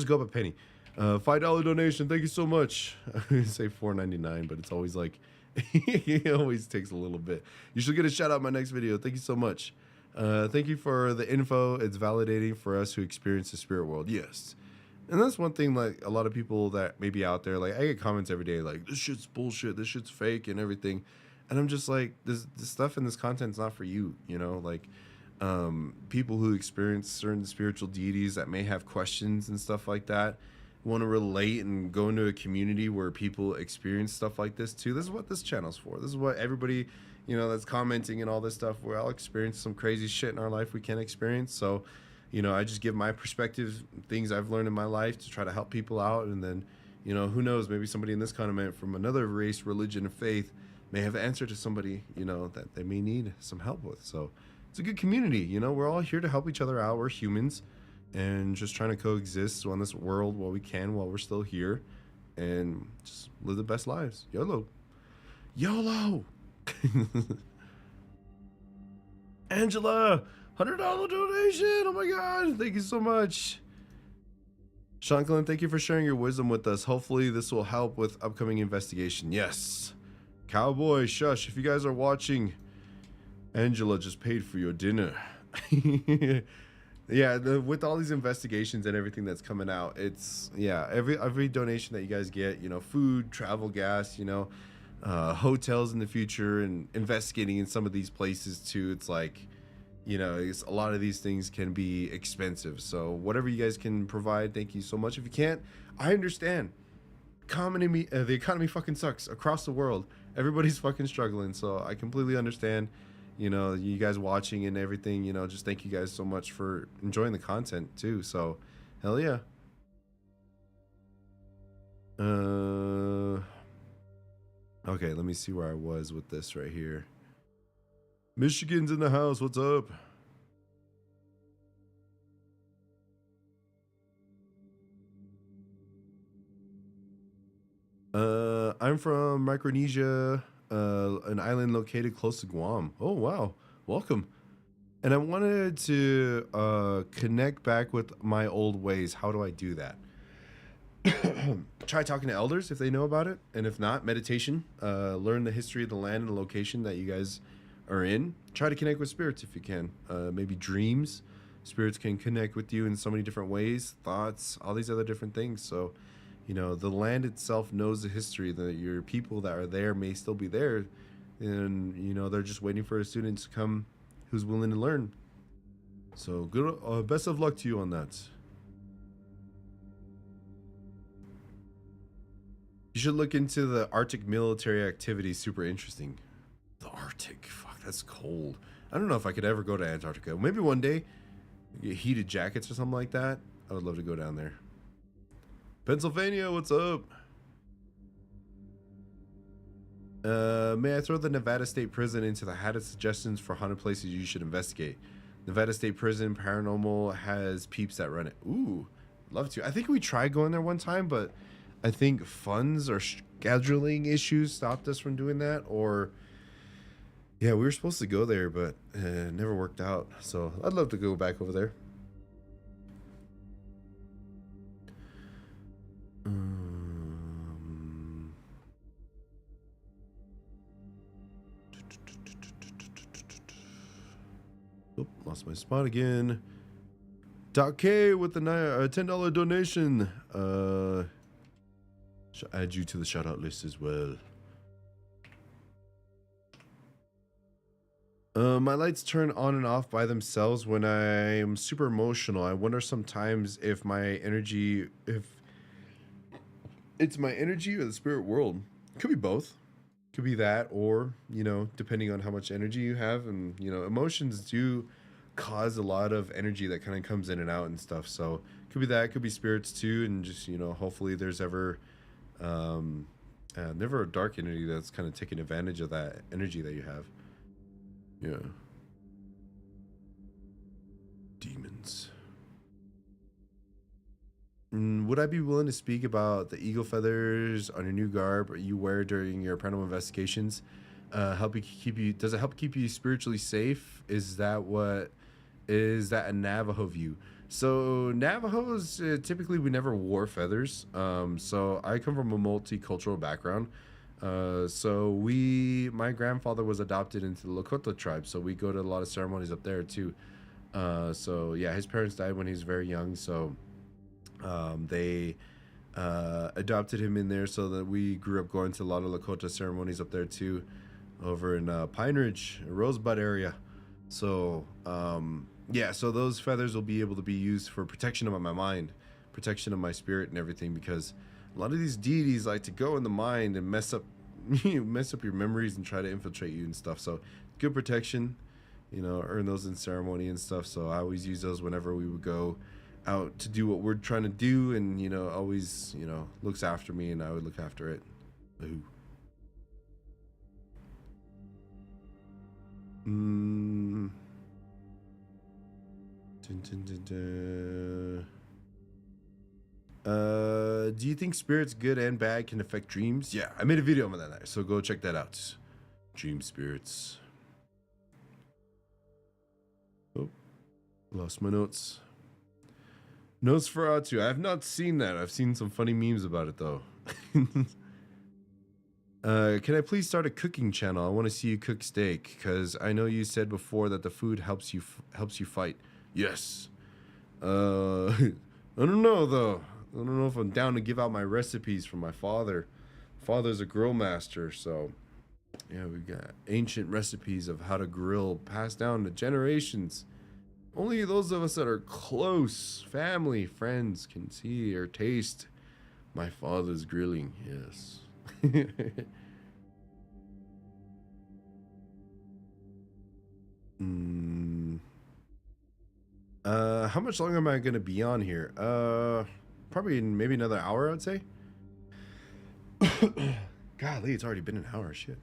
go up a penny. $5 donation. Thank you so much. I say $4.99, but it's always like, it always takes a little bit. You should get a shout out in my next video. Thank you so much. Thank you for the info. It's validating for us who experience the spirit world. Yes. And that's one thing, like a lot of people that may be out there, like I get comments every day, like this shit's bullshit, this shit's fake and everything. And I'm just like, this stuff and this content's not for you, you know, like people who experience certain spiritual deities that may have questions and stuff like that, want to relate and go into a community where people experience stuff like this too. This is what this channel's for. This is what everybody, you know, that's commenting and all this stuff, we're all experience some crazy shit in our life we can't experience. So, you know, I just give my perspective, things I've learned in my life to try to help people out. And then, you know, who knows, maybe somebody in this comment from another race, religion, or faith may have an answer to somebody, you know, that they may need some help with. So it's a good community, you know, we're all here to help each other out. We're humans and just trying to coexist on this world while we can, while we're still here, and just live the best lives. YOLO. YOLO. Angela, $100 donation. Oh my God. Thank you so much. Shanclen, thank you for sharing your wisdom with us. Hopefully this will help with upcoming investigation. Yes. Cowboy, shush. If you guys are watching, Angela just paid for your dinner. Yeah, with all these investigations and everything that's coming out, it's, yeah, every donation that you guys get, you know, food, travel, gas, you know, hotels in the future, and investigating in some of these places too, it's like, you know, a lot of these things can be expensive. So whatever you guys can provide, thank you so much. If you can't, I understand. The economy fucking sucks across the world. Everybody's fucking struggling, so I completely understand. You know, you guys watching and everything, you know, just thank you guys so much for enjoying the content too. So hell yeah. Okay, let me see where I was with this right here. Michigan's in the house. What's up? I'm from Micronesia, an island located close to Guam. Oh, wow. Welcome. And I wanted to connect back with my old ways. How do I do that? Try talking to elders if they know about it. And if not, meditation. Learn the history of the land and the location that you guys are in. Try to connect with spirits if you can. Maybe dreams. Spirits can connect with you in so many different ways. Thoughts, all these other different things. So, you know, the land itself knows the history. Your people that are there may still be there. And, you know, they're just waiting for a student to come who's willing to learn. So, good. Best of luck to you on that. You should look into the Arctic military activity. Super interesting. The Arctic. Fuck, that's cold. I don't know if I could ever go to Antarctica. Maybe one day. Get heated jackets or something like that. I would love to go down there. Pennsylvania, what's up? May I throw the Nevada State Prison into the hat of suggestions for haunted places you should investigate? Nevada State Prison Paranormal has peeps that run it. Ooh, love to. I think we tried going there one time, but I think funds or scheduling issues stopped us from doing that, or yeah, we were supposed to go there, but it never worked out. So I'd love to go back over there. Oh, lost my spot again. Doc K with the $10 donation. Should add you to the shout out list as well. My lights turn on and off by themselves when I'm super emotional. I wonder sometimes if it's my energy or the spirit world. Could be both. Could be that, or, depending on how much energy you have. And, emotions do cause a lot of energy that kind of comes in and out and stuff. So could be that, could be spirits too. And just, hopefully there's never a dark energy that's kind of taking advantage of that energy that you have. Yeah. Demons. Would I be willing to speak about the eagle feathers on your new garb you wear during your paranormal investigations? Does it help keep you spiritually safe? Is that a Navajo view? So Navajos, typically we never wore feathers. So I come from a multicultural background. So my grandfather was adopted into the Lakota tribe. So we go to a lot of ceremonies up there too. So yeah, his parents died when he was very young. So they adopted him in there, so that we grew up going to a lot of Lakota ceremonies up there too, over in Pine Ridge, Rosebud area. So yeah, so those feathers will be able to be used for protection of my mind, protection of my spirit and everything, because a lot of these deities like to go in the mind and mess up your memories and try to infiltrate you and stuff. So good protection, earn those in ceremony and stuff. So I always use those whenever we would go out to do what we're trying to do, and always looks after me, and I would look after it. Ooh. Do you think spirits, good and bad, can affect dreams? Yeah, I made a video on that, so go check that out. Dream spirits. Oh, lost my notes. Nosferatu. I have not seen that. I've seen some funny memes about it though. Can I please start a cooking channel? I want to see you cook steak, because I know you said before that the food helps you fight. Yes. I don't know though. I don't know if I'm down to give out my recipes from my father. Father's a grill master, so yeah, we got ancient recipes of how to grill passed down to generations. Only those of us that are close, family, friends, can see or taste my father's grilling. Yes. How much longer am I going to be on here? Probably maybe another hour, I'd say. Golly, it's already been an hour. Shit.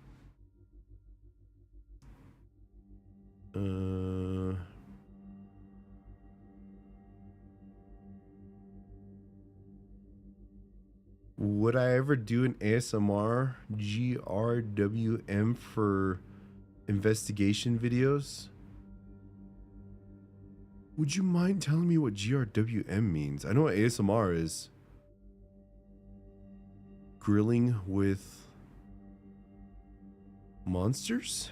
Would I ever do an ASMR GRWM for investigation videos? Would you mind telling me what GRWM means? I know what ASMR is. Grilling with monsters?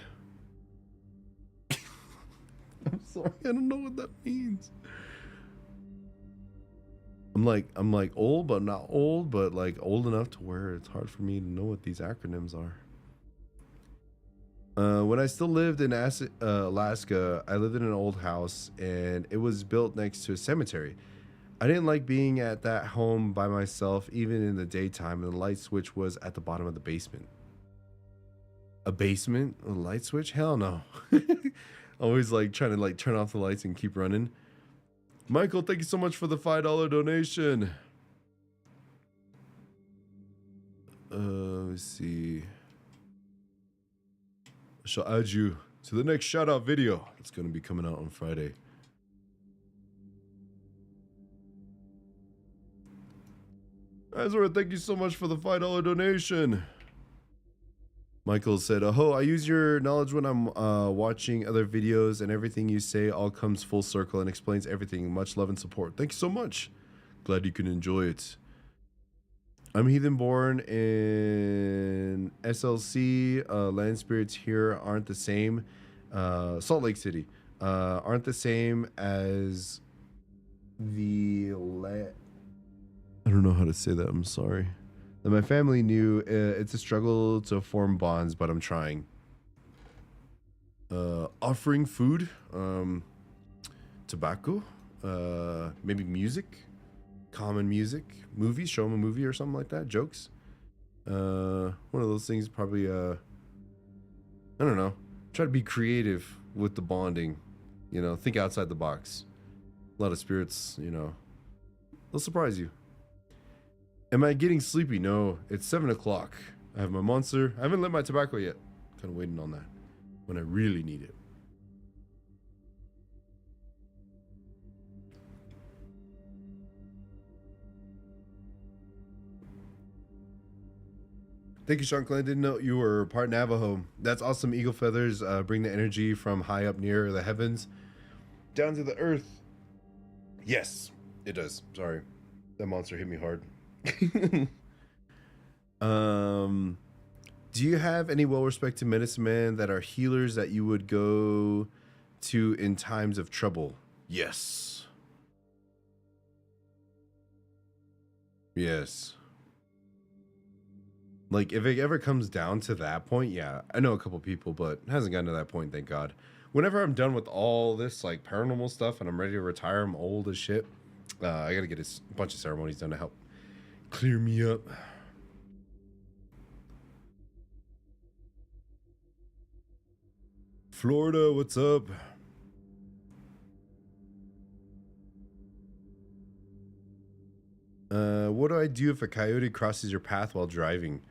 I'm sorry, I don't know what that means. I'm like old, but not old, but like old enough to where it's hard for me to know what these acronyms are. When I still lived in Alaska, I lived in an old house, and it was built next to a cemetery. I didn't like being at that home by myself, even in the daytime, and the light switch was at the bottom of the basement. A basement? A light switch? Hell no. Always like trying to like turn off the lights and keep running. Michael, thank you so much for the $5 donation. Let's see. I shall add you to the next shout out video. It's going to be coming out on Friday. Azura, thank you so much for the $5 donation. Michael said, "Oh, I use your knowledge when I'm watching other videos, and everything you say all comes full circle and explains everything. Much love and support." Thank you so much. Glad you can enjoy it. I'm heathen born in SLC. Land spirits here aren't the same. Salt Lake City aren't the same as the I don't know how to say that. I'm sorry. That my family knew. It's a struggle to form bonds, but I'm trying. Offering food, tobacco, maybe music, common music, movies, show them a movie or something like that, jokes. One of those things probably, I don't know, try to be creative with the bonding, you know, think outside the box. A lot of spirits, you know, they'll surprise you. Am I getting sleepy? No, it's 7 o'clock. I have my monster. I haven't lit my tobacco yet. Kind of waiting on that when I really need it. Thank you, Shanclen. Didn't know you were part Navajo. That's awesome. Eagle feathers bring the energy from high up near the heavens down to the earth. Yes, it does. Sorry. That monster hit me hard. Do you have any well-respected medicine men that are healers that you would go to in times of trouble? Yes. Yes. Like, if it ever comes down to that point, yeah, I know a couple people, but it hasn't gotten to that point, thank God. Whenever I'm done with all this, like, paranormal stuff and I'm ready to retire, I'm old as shit, I gotta get a bunch of ceremonies done to help clear me up. Florida, what's up? What do I do if a coyote crosses your path while driving?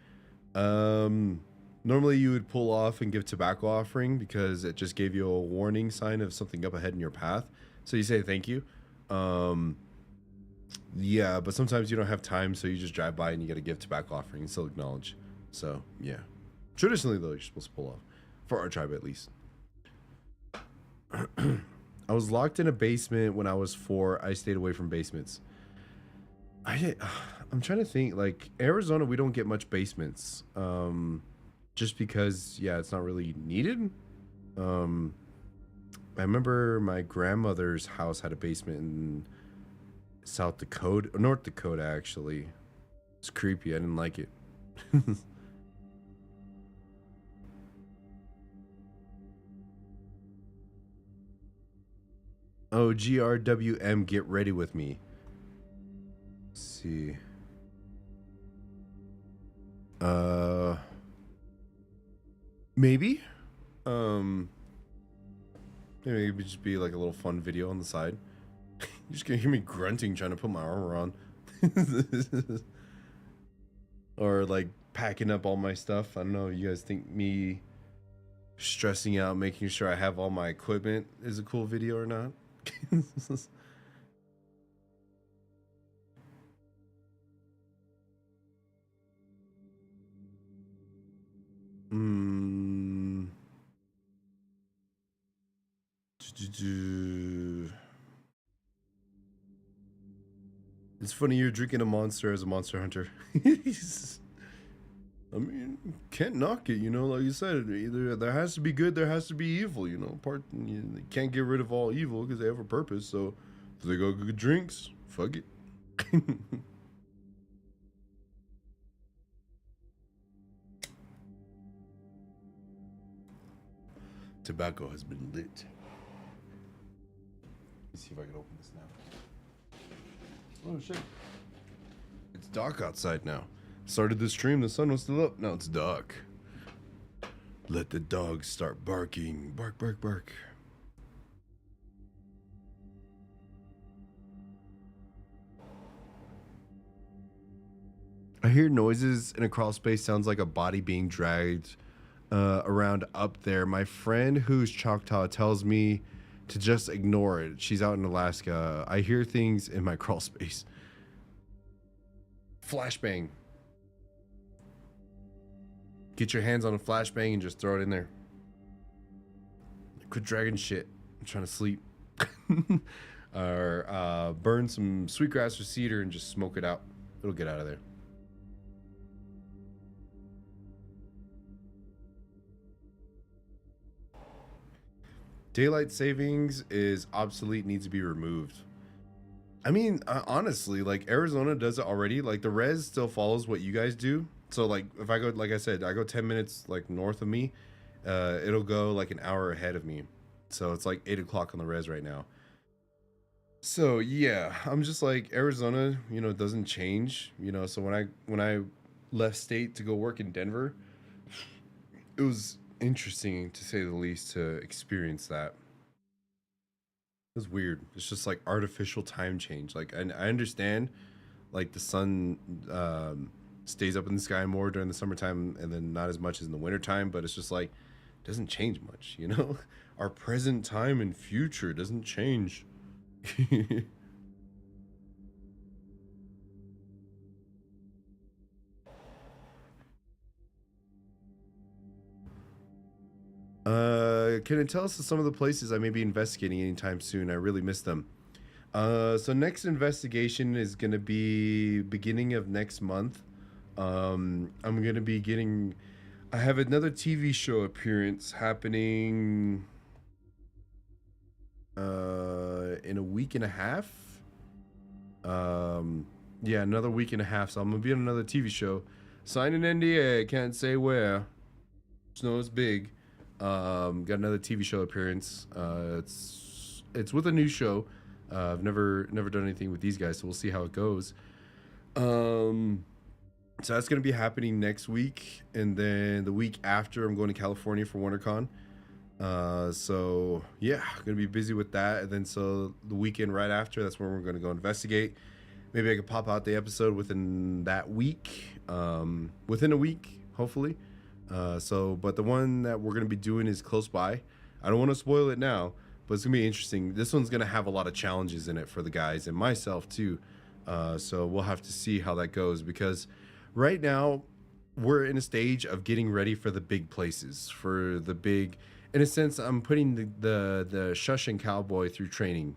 Normally you would pull off and give tobacco offering because it just gave you a warning sign of something up ahead in your path. So you say thank you. Yeah, but sometimes you don't have time, so you just drive by and you got to give tobacco offering and still acknowledge. So yeah, traditionally though, you're supposed to pull off for our tribe at least. I was locked in a basement when I was 4. I stayed away from basements. I'm trying to think, like, Arizona, we don't get much basements. Just because, yeah, it's not really needed. I remember my grandmother's house had a basement in South Dakota, North Dakota, actually. It's creepy. I didn't like it. Oh, GRWM, get ready with me. Let's see. Maybe. Maybe it would just be like a little fun video on the side. You're just gonna hear me grunting trying to put my armor on. Or like packing up all my stuff. I don't know, you guys think me stressing out making sure I have all my equipment is a cool video or not? It's funny you're drinking a monster as a monster hunter. I mean, can't knock it, you know, like you said, either there has to be good, there has to be evil, you know, they can't get rid of all evil because they have a purpose, so if they go good drinks, fuck it. Tobacco has been lit. Let's see if I can open this now. Oh shit. It's dark outside now. Started the stream, the sun was still up. Now it's dark. Let the dogs start barking. Bark, bark, bark. I hear noises in a crawl space. Sounds like a body being dragged around up there. My friend who's Choctaw tells me to just ignore it. She's out in Alaska. I hear things in my crawl space. Flashbang. Get your hands on a flashbang and just throw it in there. Quit dragging shit. I'm trying to sleep. Or burn some sweetgrass or cedar and just smoke it out. It'll get out of there. Daylight savings is obsolete, needs to be removed. I mean, honestly, like Arizona does it already. Like the res still follows what you guys do. So like if I go, like I said, I go 10 minutes like north of me, it'll go like an hour ahead of me. So it's like 8 o'clock on the res right now. So yeah, I'm just like Arizona, you know, doesn't change, you know. So when I left state to go work in Denver, it was interesting to say the least to experience that. It was weird. It's just like artificial time change. Like I understand, like the sun stays up in the sky more during the summertime, and then not as much as in the wintertime. But it's just like it doesn't change much, you know. Our present time and future doesn't change. Can it tell us some of the places I may be investigating anytime soon? I really miss them. So next investigation is gonna be beginning of next month. I'm gonna be getting. I have another TV show appearance happening. In a week and a half. Yeah, another week and a half. So I'm gonna be on another TV show. Signed an NDA. Can't say where. Snow is big. Got another TV show appearance. It's with a new show. I've never done anything with these guys, so we'll see how it goes. So that's gonna be happening next week, and then the week after, I'm going to California for WonderCon. So yeah, gonna be busy with that, and then so the weekend right after, that's when we're gonna go investigate. Maybe I could pop out the episode within that week, within a week, hopefully. But the one that we're gonna be doing is close by. I don't want to spoil it now, but it's gonna be interesting. This one's gonna have a lot of challenges in it for the guys and myself too. So we'll have to see how that goes, because right now we're in a stage of getting ready for the big places, for the big. In a sense, I'm putting the shush and cowboy through training,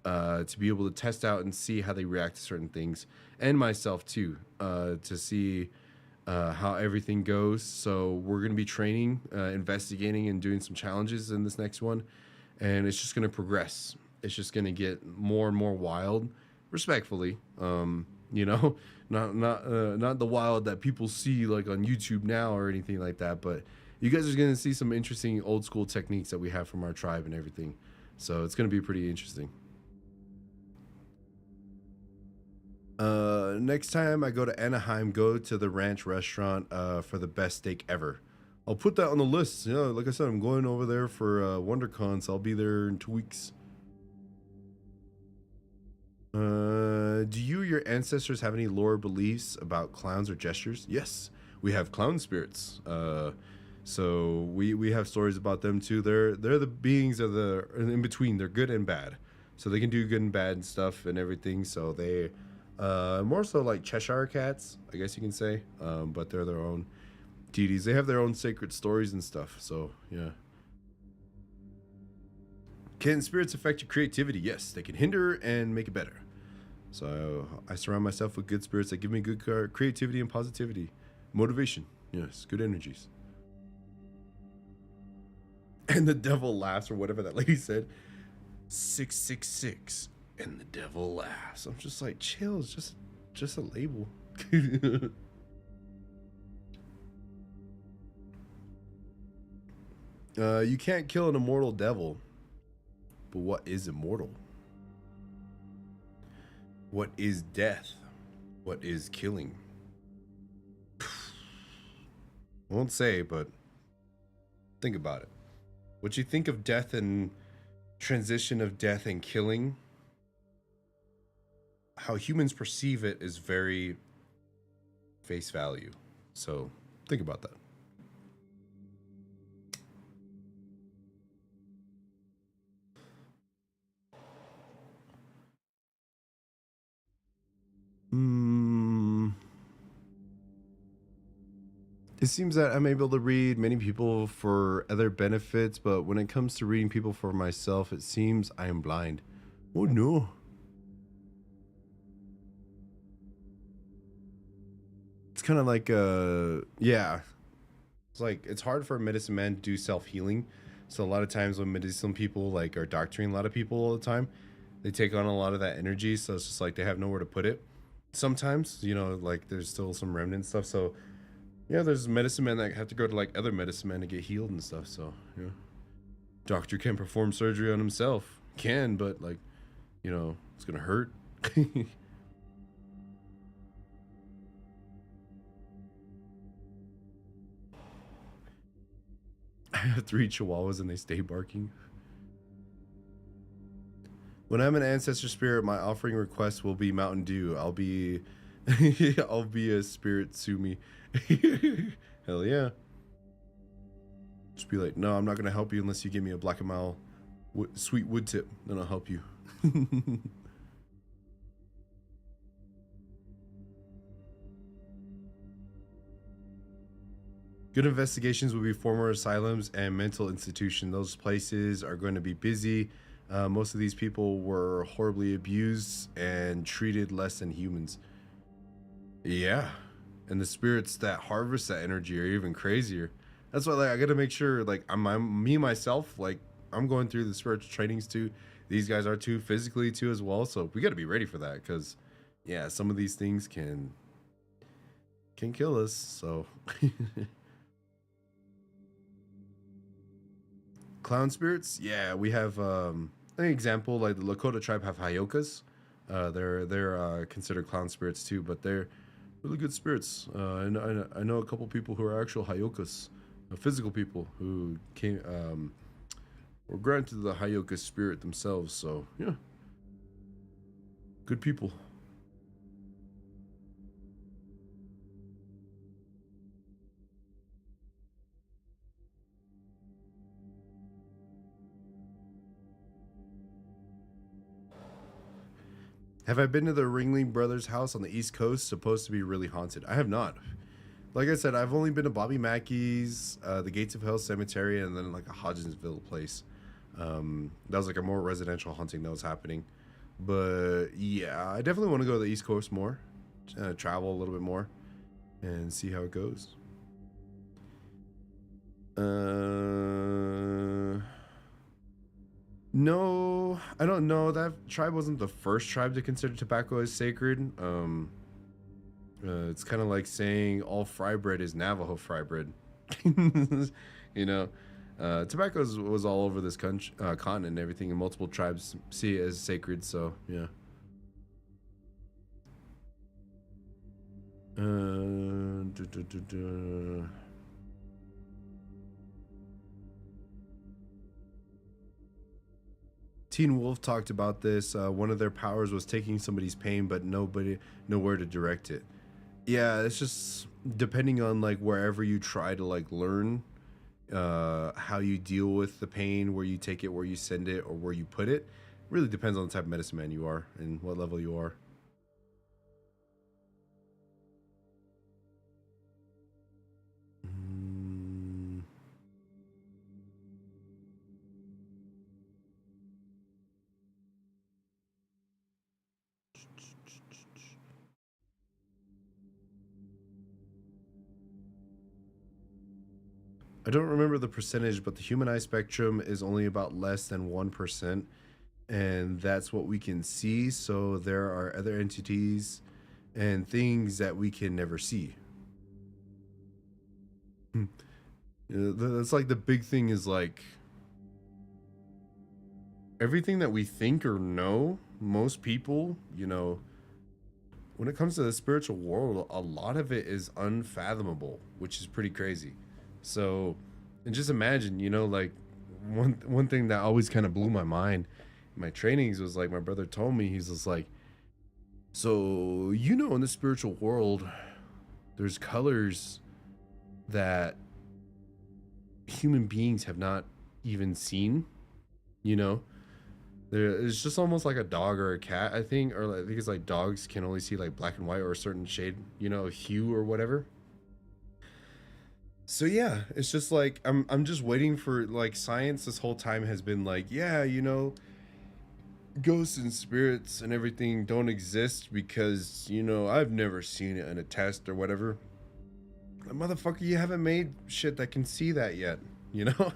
to be able to test out and see how they react to certain things, and myself too, to see how everything goes. So we're going to be training, investigating, and doing some challenges in this next one, and it's just going to progress. It's just going to get more and more wild, respectfully. You know, not the wild that people see like on YouTube now or anything like that, but you guys are going to see some interesting old school techniques that we have from our tribe and everything. So it's going to be pretty interesting. Next time I go to Anaheim, go to the Ranch restaurant for the best steak ever. I'll put that on the list. You know, like I said, I'm going over there for WonderCon, so I'll be there in 2 weeks. Do you or your ancestors have any lore beliefs about clowns or gestures? Yes, we have clown spirits. So we have stories about them too. They're the beings of the in between. They're good and bad, so they can do good and bad and stuff and everything. So they more so like Cheshire cats, I guess you can say. But they're their own deities. They have their own sacred stories and stuff. So yeah. Can spirits affect your creativity? Yes, they can hinder and make it better. So I surround myself with good spirits that give me good creativity and positivity, motivation. Yes, good energies. And the devil laughs, or whatever that lady said. 666, and the devil laughs. I'm just like, chill. It's just a label. You can't kill an immortal devil. But what is immortal? What is death? What is killing? I won't say, but think about it. What you think of death and transition of death and killing, how humans perceive it is very face value. So think about that. It seems that I'm able to read many people for other benefits, but when it comes to reading people for myself, it seems I am blind. Oh no. It's kind of like, yeah. It's like, it's hard for a medicine man to do self-healing. So a lot of times when medicinal people like are doctoring a lot of people all the time, they take on a lot of that energy. So it's just like they have nowhere to put it. Sometimes, you know, like there's still some remnant stuff. So yeah, there's medicine men that have to go to like other medicine men to get healed and stuff. So yeah, doctor can perform surgery on himself, can, but like, you know, it's gonna hurt. I have 3 chihuahuas and they stay barking. When I'm an ancestor spirit, my offering request will be Mountain Dew. I'll be I'll be a spirit Sumi. Hell yeah. Just be like, no, I'm not gonna help you unless you give me a Black and Mile sweet wood tip. Then I'll help you. Good investigations will be former asylums and mental institutions. Those places are going to be busy. Most of these people were horribly abused and treated less than humans. Yeah, and the spirits that harvest that energy are even crazier. That's why, like, I gotta make sure, like, I'm me myself, like, I'm going through the spiritual trainings too. These guys are too, physically too as well. So we gotta be ready for that, because, yeah, some of these things can kill us. So. Clown spirits, yeah, we have an example, like the Lakota tribe have Hayokas. They're considered clown spirits too, but they're really good spirits. I know a couple people who are actual Hayokas, physical people who were granted the Hayoka spirit themselves. So yeah, good people. Have I been to the Ringling Brothers house on the East Coast? Supposed to be really haunted. I have not. Like I said, I've only been to Bobby Mackey's, the Gates of Hell Cemetery, and then like a Hodgenville place. That was like a more residential hunting that was happening. But yeah, I definitely want to go to the East Coast more, travel a little bit more, and see how it goes. No, I don't know. That tribe wasn't the first tribe to consider tobacco as sacred. It's kind of like saying all fry bread is Navajo fry bread. You know, tobacco was all over this continent and everything, and multiple tribes see it as sacred. So yeah. Teen Wolf talked about this. One of their powers was taking somebody's pain, but nowhere to direct it. Yeah, it's just depending on like wherever you try to like learn how you deal with the pain, where you take it, where you send it, or where you put it. Really depends on the type of medicine man you are and what level you are. I don't remember the percentage, but the human eye spectrum is only about less than 1%, and that's what we can see. So there are other entities and things that we can never see. That's like the big thing is like everything that we think or know, most people, you know, when it comes to the spiritual world, a lot of it is unfathomable, which is pretty crazy. So, and just imagine, you know, like one thing that always kind of blew my mind in my trainings was like my brother told me, he's just like, so you know, in the spiritual world, there's colors that human beings have not even seen, you know. It's just almost like a dog or a cat, I think, or I think it's like dogs can only see like black and white or a certain shade, you know, hue or whatever. So yeah, it's just like I'm just waiting for like science this whole time has been like, yeah, you know, ghosts and spirits and everything don't exist because, you know, I've never seen it in a test or whatever. Motherfucker, you haven't made shit that can see that yet, you know?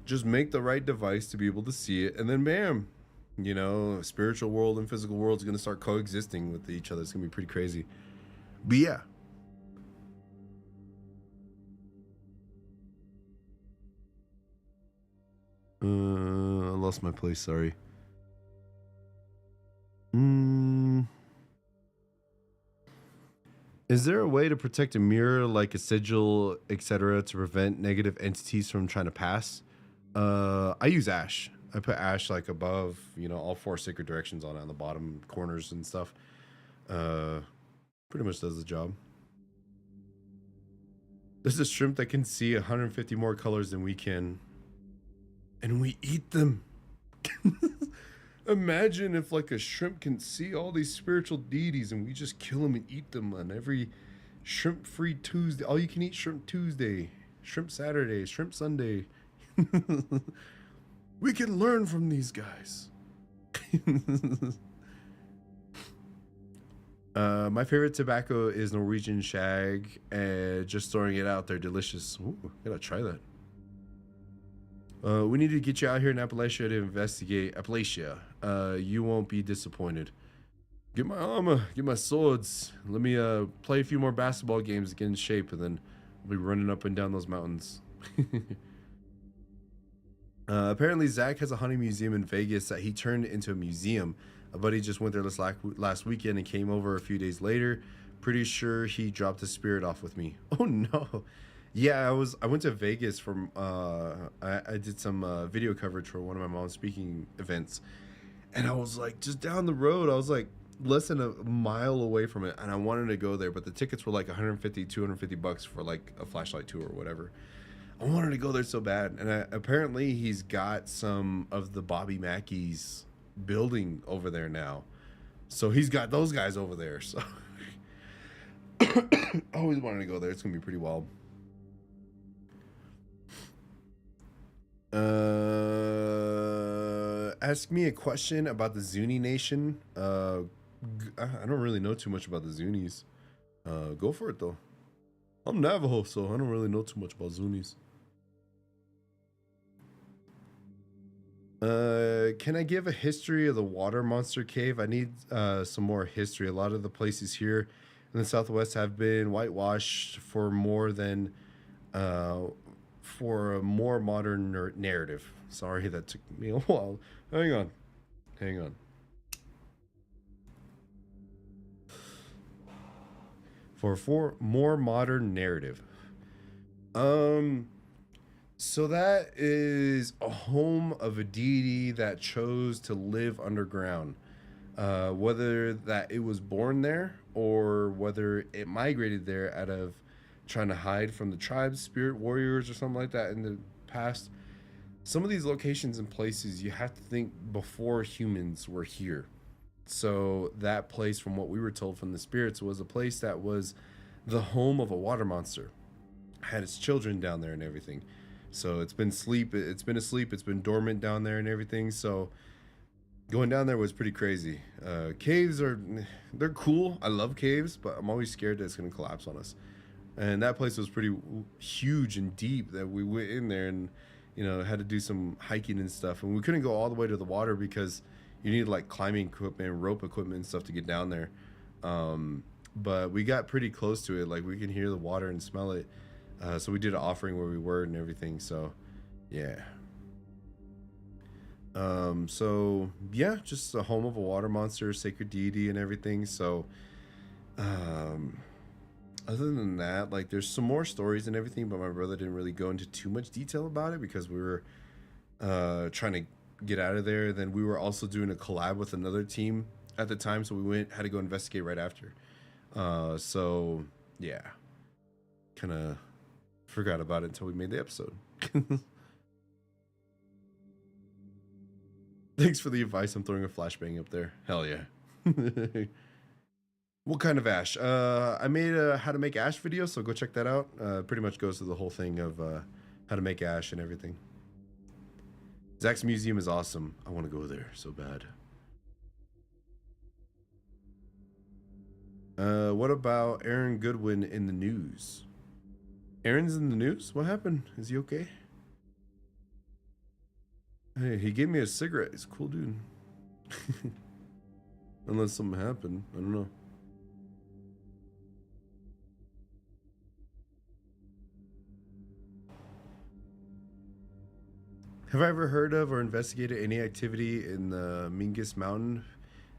Just make the right device to be able to see it, and then bam, you know, spiritual world and physical world is gonna start coexisting with each other. It's gonna be pretty crazy. But yeah. I lost my place, sorry. Is there a way to protect a mirror like a sigil, etc., to prevent negative entities from trying to pass? I use ash. I put ash like above, you know, all four sacred directions on the bottom corners and stuff. Uh, Pretty much does the job. There's a shrimp that can see 150 more colors than we can, and we eat them. Imagine if like a shrimp can see all these spiritual deities and we just kill them and eat them on every shrimp free Tuesday. All you can eat shrimp Tuesday, shrimp Saturday, shrimp Sunday. We can learn from these guys. My favorite tobacco is Norwegian shag. Just throwing it out there, delicious. Ooh, gotta try that. We need to get you out here in Appalachia to investigate Appalachia. You won't be disappointed. Get my armor, get my swords. Let me play a few more basketball games to get in shape, and then I'll be running up and down those mountains. Apparently, Zach has a hunting museum in Vegas that he turned into a museum. A buddy just went there last weekend and came over a few days later. Pretty sure he dropped his spirit off with me. Oh no. Yeah, I went to Vegas for I did some video coverage for one of my mom's speaking events, and I was like just down the road. I was like less than a mile away from it, and I wanted to go there, but the tickets were like 150, 250 bucks for like a flashlight tour or whatever. I wanted to go there so bad, and apparently he's got some of the Bobby Mackey's building over there now, so he's got those guys over there. So I always wanted to go there. It's gonna be pretty wild. Ask me a question about the Zuni nation. I don't really know too much about the Zunis. Go for it though. I'm Navajo, so I don't really know too much about Zunis. Can I give a history of the water monster cave? I need some more history. A lot of the places here in the Southwest have been whitewashed for more than for a more modern narrative. Sorry, that took me a while. Hang on. For more modern narrative. So that is a home of a deity that chose to live underground. Whether that it was born there or whether it migrated there out of trying to hide from the tribes, spirit warriors, or something like that in the past. Some of these locations and places you have to think before humans were here. So that place, from what we were told from the spirits, was a place that was the home of a water monster. Had its children down there and everything. So it's been asleep, it's been dormant down there and everything. So going down there was pretty crazy. Caves they're cool. I love caves, but I'm always scared that it's gonna collapse on us. And that place was pretty huge and deep that we went in there and, you know, had to do some hiking and stuff. And we couldn't go all the way to the water because you need like climbing equipment, rope equipment and stuff to get down there. But we got pretty close to it. Like we can hear the water and smell it. So we did an offering where we were and everything. So yeah. So yeah, just the home of a water monster, sacred deity and everything. So, other than that, like there's some more stories and everything, but my brother didn't really go into too much detail about it because we were trying to get out of there. Then we were also doing a collab with another team at the time, so we had to go investigate right after. So yeah, kind of forgot about it until we made the episode. Thanks for the advice. I'm throwing a flashbang up there. Hell yeah. What kind of ash? I made a how to make ash video, so go check that out. Pretty much goes through the whole thing of how to make ash and everything. Zak's museum is awesome. I want to go there so bad. What about Aaron Goodwin in the news? Aaron's in the news? What happened? Is he okay? Hey, he gave me a cigarette. He's a cool dude. Unless something happened. I don't know. Have I ever heard of or investigated any activity in the Mingus Mountain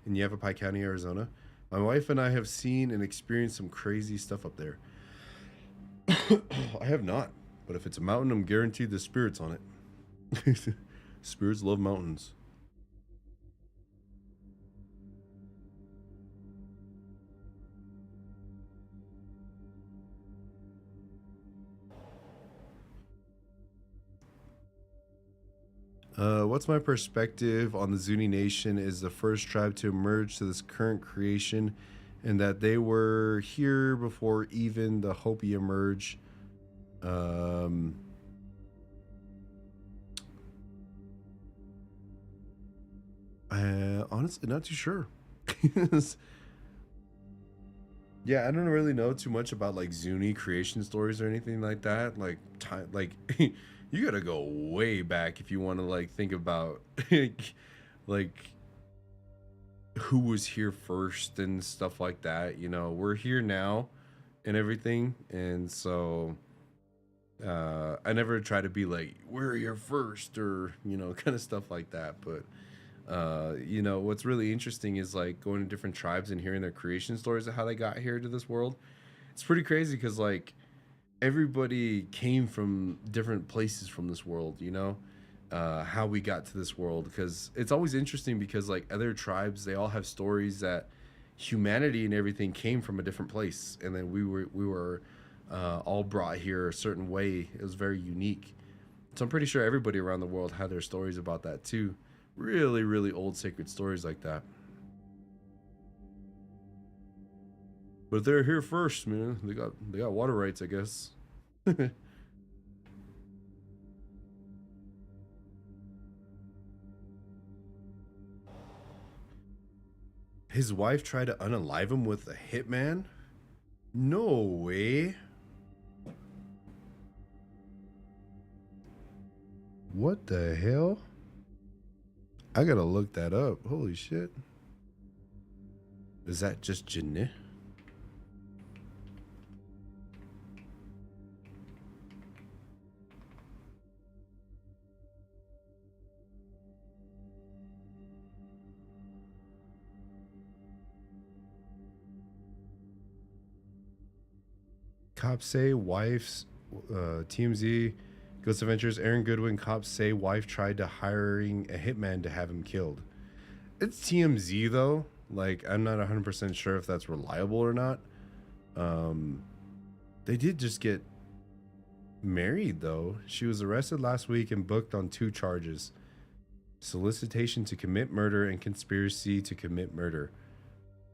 in Yavapai County, Arizona? My wife and I have seen and experienced some crazy stuff up there. I have not, but if it's a mountain, I'm guaranteed the spirits on it. Spirits love mountains. What's my perspective on the Zuni Nation is the first tribe to emerge to this current creation, and that they were here before even the Hopi emerge. Honestly, not too sure. Yeah, I don't really know too much about like Zuni creation stories or anything like that. Like time, like you gotta go way back if you want to like think about like who was here first and stuff like that. You know, we're here now and everything, and so I never try to be like we're here first or you know kind of stuff like that. But you know what's really interesting is like going to different tribes and hearing their creation stories of how they got here to this world. It's pretty crazy because like everybody came from different places from this world, you know, how we got to this world. Because it's always interesting because like other tribes, they all have stories that humanity and everything came from a different place, and then we were all brought here a certain way. It was very unique. So I'm pretty sure everybody around the world had their stories about that too. Really, really old sacred stories like that. But they're here first, man. They got water rights, I guess. His wife tried to unalive him with a hitman? No way. What the hell? I gotta look that up. Holy shit. Is that just Jinne? Cops say wife's TMZ Ghost Adventures Aaron Goodwin cops say wife tried to hiring a hitman to have him killed. It's TMZ though. Like I'm not 100% sure if that's reliable or not. They did just get married though. She was arrested last week and booked on 2 charges: solicitation to commit murder and conspiracy to commit murder,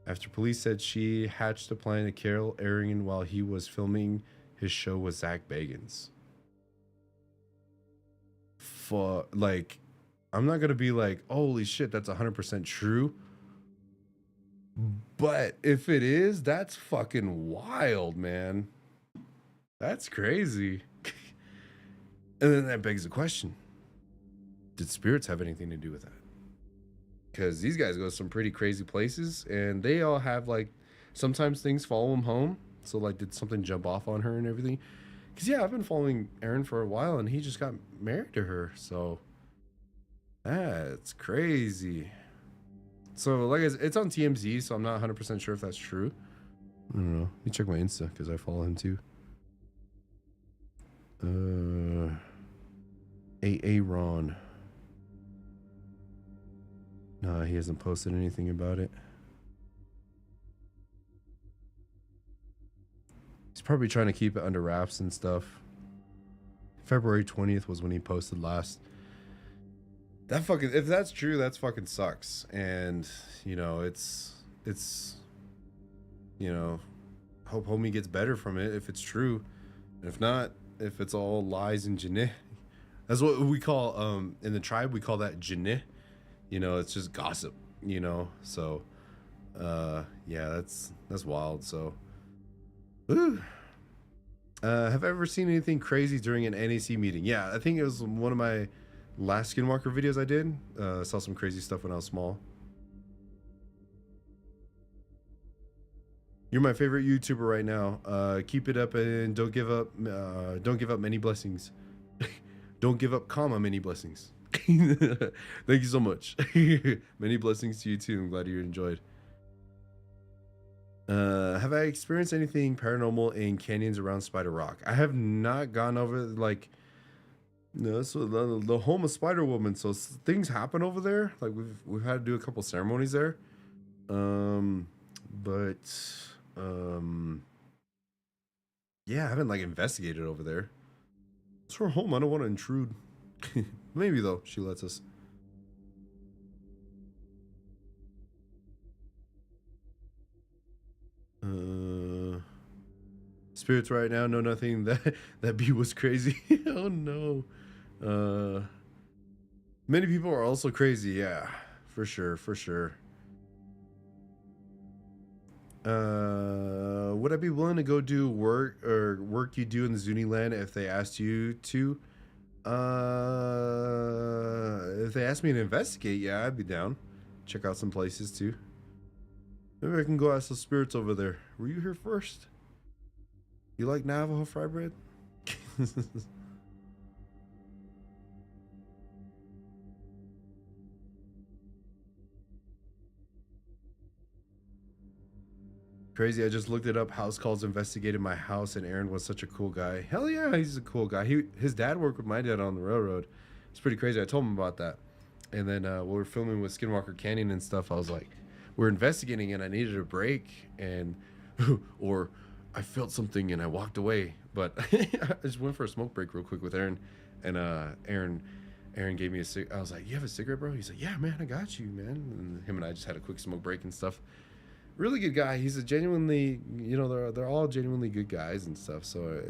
after police said she hatched a plan to kill Aaron while he was filming his show with Zak Bagans. Like, I'm not gonna be like, holy shit, that's 100% true. But if it is, that's fucking wild, man. That's crazy. And then that begs the question: did spirits have anything to do with that? Because these guys go to some pretty crazy places, and they all have like sometimes things follow them home. So like, did something jump off on her and everything? Because yeah, I've been following Aaron for a while, and he just got married to her. So that's crazy. So like, it's on TMZ, so I'm not 100% sure if that's true. I don't know. Let me check my Insta because I follow him too. AA Ron. Nah, he hasn't posted anything about it. He's probably trying to keep it under wraps and stuff. February 20th was when he posted last. That fucking, if that's true, that's fucking sucks. And you know, it's you know, hope homie gets better from it if it's true. And if not, if it's all lies and jineh. That's what we call in the tribe, we call that jineh. You know, it's just gossip, you know. So yeah, that's wild. So whew. Have I ever seen anything crazy during an NAC meeting? Yeah, I think it was one of my last Skinwalker videos I did. Saw some crazy stuff when I was small. You're my favorite YouTuber right now. Keep it up and don't give up. Don't give up many blessings. Don't give up, comma, many blessings. Thank you so much. Many blessings to you too. I'm glad you enjoyed. Have I experienced anything paranormal in canyons around Spider Rock? I have not gone over, like, no, so the home of Spiderwoman. So things happen over there. Like we've had to do a couple ceremonies there. But yeah, I haven't like investigated over there. It's her home. I don't want to intrude. Maybe though, she lets us. Spirits right now know nothing. That bee was crazy. Oh no. Many people are also crazy. Yeah, for sure, for sure. Would I be willing to go do work you do in the Zuni land if they asked you to? If they asked me to investigate, yeah, I'd be down. Check out some places too. Maybe I can go ask the spirits over there. Were you here first? You like Navajo fry bread? Crazy, I just looked it up. House calls investigated my house, and Aaron was such a cool guy. Hell yeah, he's a cool guy. His dad worked with my dad on the railroad. It's pretty crazy. I told him about that. And then when we were filming with Skinwalker Canyon and stuff, I was like, we're investigating and I needed a break, and or I felt something and I walked away. But I just went for a smoke break real quick with Aaron, and Aaron gave me a cigarette. I was like, you have a cigarette, bro? He's like, yeah, man, I got you, man. And him and I just had a quick smoke break and stuff. Really good guy. He's a genuinely, you know, they're all genuinely good guys and stuff. So,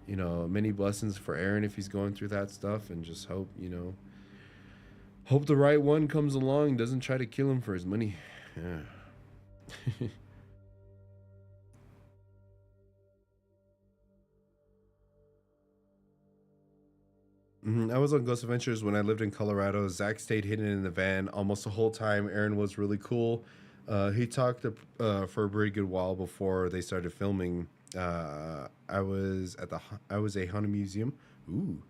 you know, many blessings for Aaron if he's going through that stuff, and just hope, you know, hope the right one comes along and doesn't try to kill him for his money. Yeah. I was on Ghost Adventures when I lived in Colorado. Zach stayed hidden in the van almost the whole time. Aaron was really cool. He talked for a pretty good while before they started filming. I was a haunted museum. Ooh,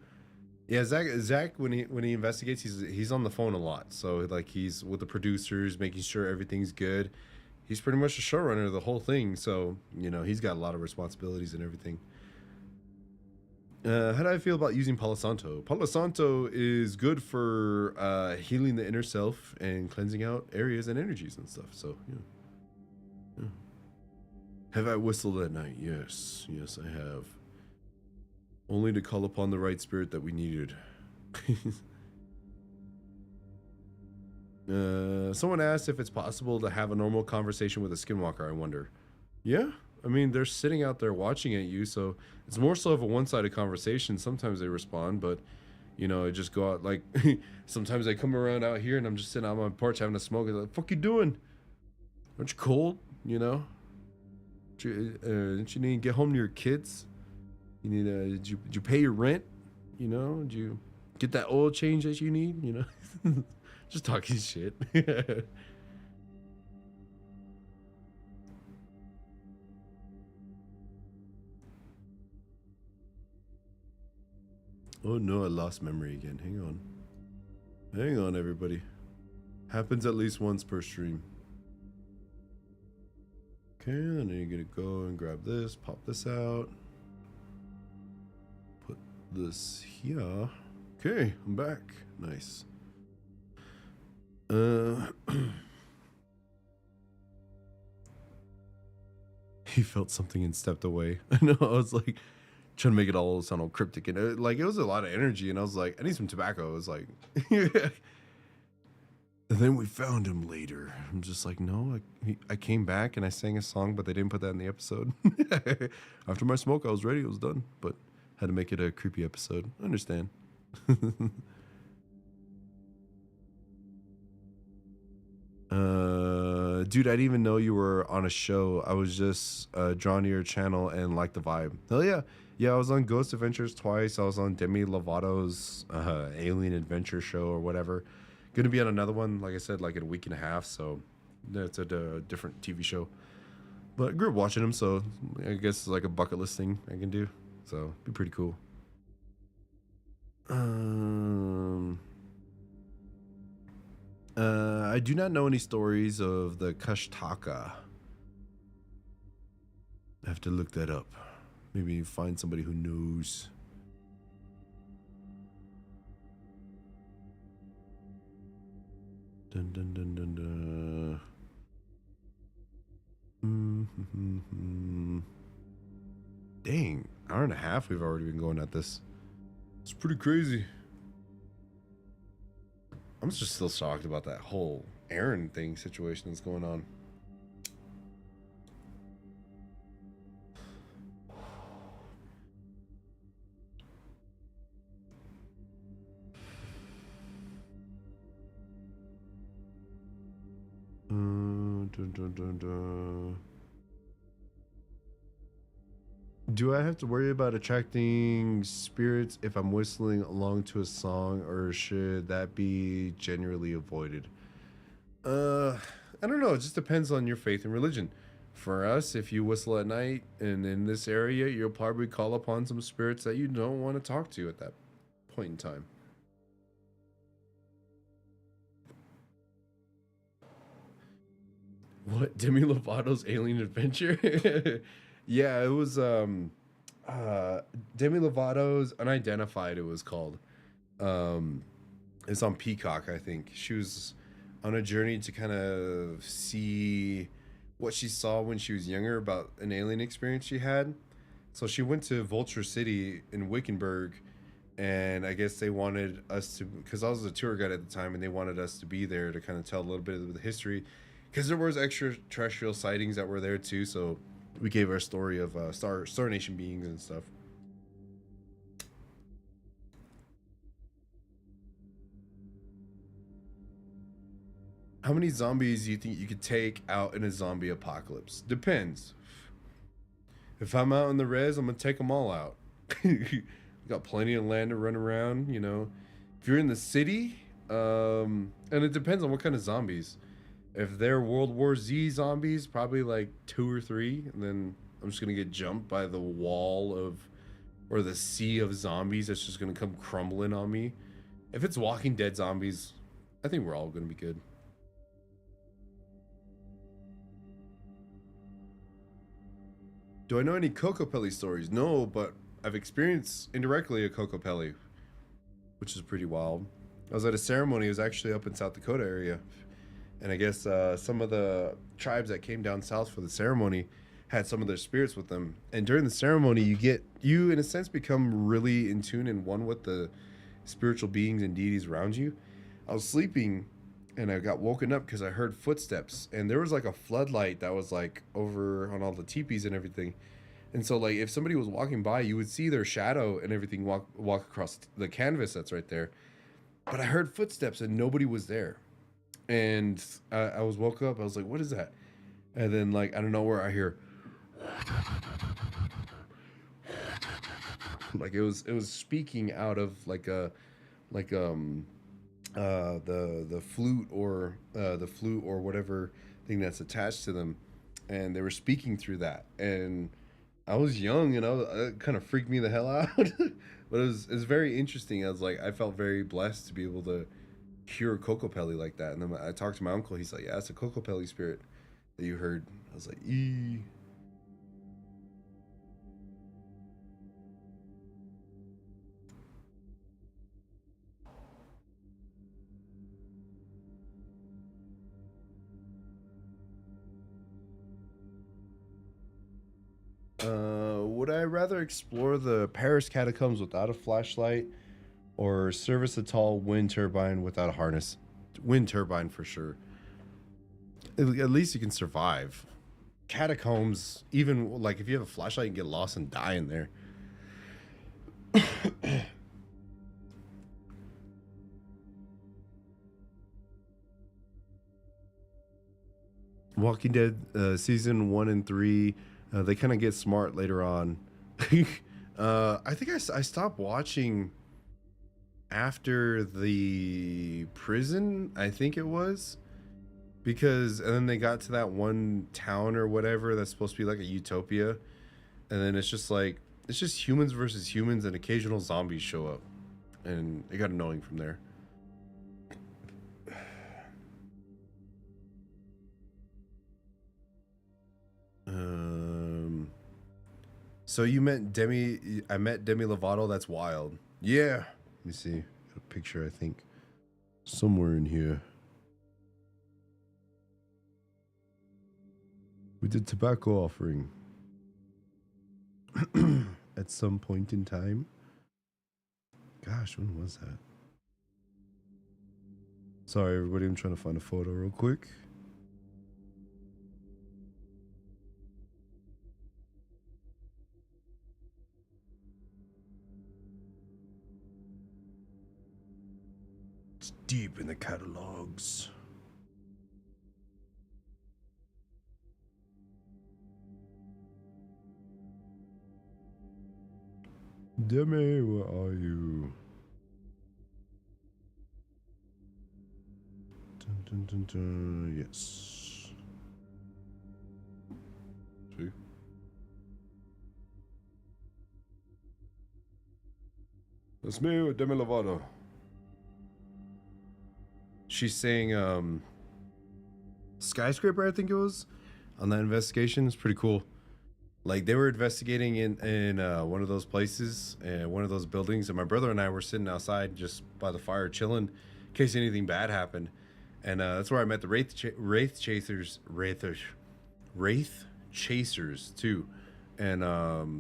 yeah. Zach when he investigates, he's on the phone a lot. So like he's with the producers, making sure everything's good. He's pretty much the showrunner of the whole thing. So you know he's got a lot of responsibilities and everything. How do I feel about using Palo Santo? Palo Santo is good for healing the inner self and cleansing out areas and energies and stuff. So, yeah. Have I whistled at night? Yes. Yes, I have. Only to call upon the right spirit that we needed. Someone asked if it's possible to have a normal conversation with a skinwalker, I wonder. Yeah. I mean, they're sitting out there watching at you, so it's more so of a one-sided conversation. Sometimes they respond, but, you know, I just go out, like, sometimes I come around out here and I'm just sitting out on my porch having a smoke. They're like, fuck you doing? Aren't you cold, you know? Don't you need to get home to your kids? You need did you pay your rent? You know, did you get that oil change that you need? You know? Just talking shit. Oh no, I lost memory again. Hang on. Hang on, everybody. Happens at least once per stream. Okay, and then you're gonna go and grab this, pop this out. Put this here. Okay, I'm back. Nice. He felt something and stepped away. I know, I was like, trying to make it all sound all cryptic, and it was a lot of energy, and I was like, I need some tobacco. I was like, And then we found him later. I'm just like, no, I came back and I sang a song, but they didn't put that in the episode. After my smoke, I was ready. It was done, but had to make it a creepy episode. I understand. Dude, I didn't even know you were on a show. I was just drawn to your channel and liked the vibe. Hell yeah. Yeah, I was on Ghost Adventures twice. I was on Demi Lovato's Alien Adventure show or whatever. Gonna be on another one, like I said, like in a week and a half. So it's a different TV show. But I grew up watching them, so I guess it's like a bucket list thing I can do. So it'd be pretty cool. I do not know any stories of the Kashtaka. I have to look that up. Maybe find somebody who knows. Dun dun dun dun dun. Dang, hour and a half we've already been going at this. It's pretty crazy. I'm just still shocked about that whole Aaron thing situation that's going on. Dun, dun, dun, dun. Do I have to worry about attracting spirits if I'm whistling along to a song, or should that be generally avoided? I don't know. It just depends on your faith and religion. For us, if you whistle at night and in this area, you'll probably call upon some spirits that you don't want to talk to at that point in time. What, Demi Lovato's Alien Adventure? Yeah, it was Demi Lovato's Unidentified, it was called. It's on Peacock, I think. She was on a journey to kind of see what she saw when she was younger about an alien experience she had. So she went to Vulture City in Wickenburg, and I guess they wanted us to, because I was a tour guide at the time, and they wanted us to be there to kind of tell a little bit of the history, because there was extraterrestrial sightings that were there too. So we gave our story of Star Nation beings and stuff. How many zombies do you think you could take out in a zombie apocalypse? Depends. If I'm out in the res, I'm gonna take them all out. Got plenty of land to run around, you know. If you're in the city, and it depends on what kind of zombies. If they're World War Z zombies, probably like 2 or 3, and then I'm just gonna get jumped by the wall of, or the sea of zombies that's just gonna come crumbling on me. If it's Walking Dead zombies, I think we're all gonna be good. Do I know any Coco Pelli stories? No, but I've experienced indirectly a Coco Pelli, which is pretty wild. I was at a ceremony. It was actually up in South Dakota area. And I guess some of the tribes that came down south for the ceremony had some of their spirits with them. And during the ceremony, you in a sense become really in tune and one with the spiritual beings and deities around you. I was sleeping and I got woken up because I heard footsteps, and there was like a floodlight that was like over on all the teepees and everything. And so like if somebody was walking by, you would see their shadow and everything walk across the canvas that's right there. But I heard footsteps and nobody was there. And I was woke up. I was like, what is that? And then like, I don't know where I hear like it was speaking out of like the flute or whatever thing that's attached to them, and they were speaking through that. And I was young, and it kind of freaked me the hell out. But it was very interesting. I was like, I felt very blessed to be able to hear a Coco Pelli like that. And then I talked to my uncle. He's like, yeah, it's a Coco Pelli spirit that you heard. I was like, eee. Would I rather explore the Paris catacombs without a flashlight, or service a tall wind turbine without a harness? wind turbine for sure. At least you can survive. Catacombs, even like if you have a flashlight, you can get lost and die in there. Walking Dead season 1 and 3, they kind of get smart later on. I think I stopped watching after the prison, I think it was, because and then they got to that one town or whatever that's supposed to be like a utopia, and then it's just humans versus humans, and occasional zombies show up, and it got annoying from there. So you met Demi? I met Demi Lovato. That's wild. Yeah. Let me see. Got a picture, I think, somewhere in here. We did tobacco offering at some point in time. Gosh, when was that? Sorry, everybody. I'm trying to find a photo real quick. It's deep in the catalogs. Demi, where are you? Dun, dun, dun, dun. Yes. See? That's me with Demi Lovato. She's saying skyscraper, I think it was, on that investigation. It's pretty cool. Like, they were investigating in one of those places, one of those buildings, and my brother and I were sitting outside just by the fire chilling in case anything bad happened. And that's where I met the Wraith Chasers too. And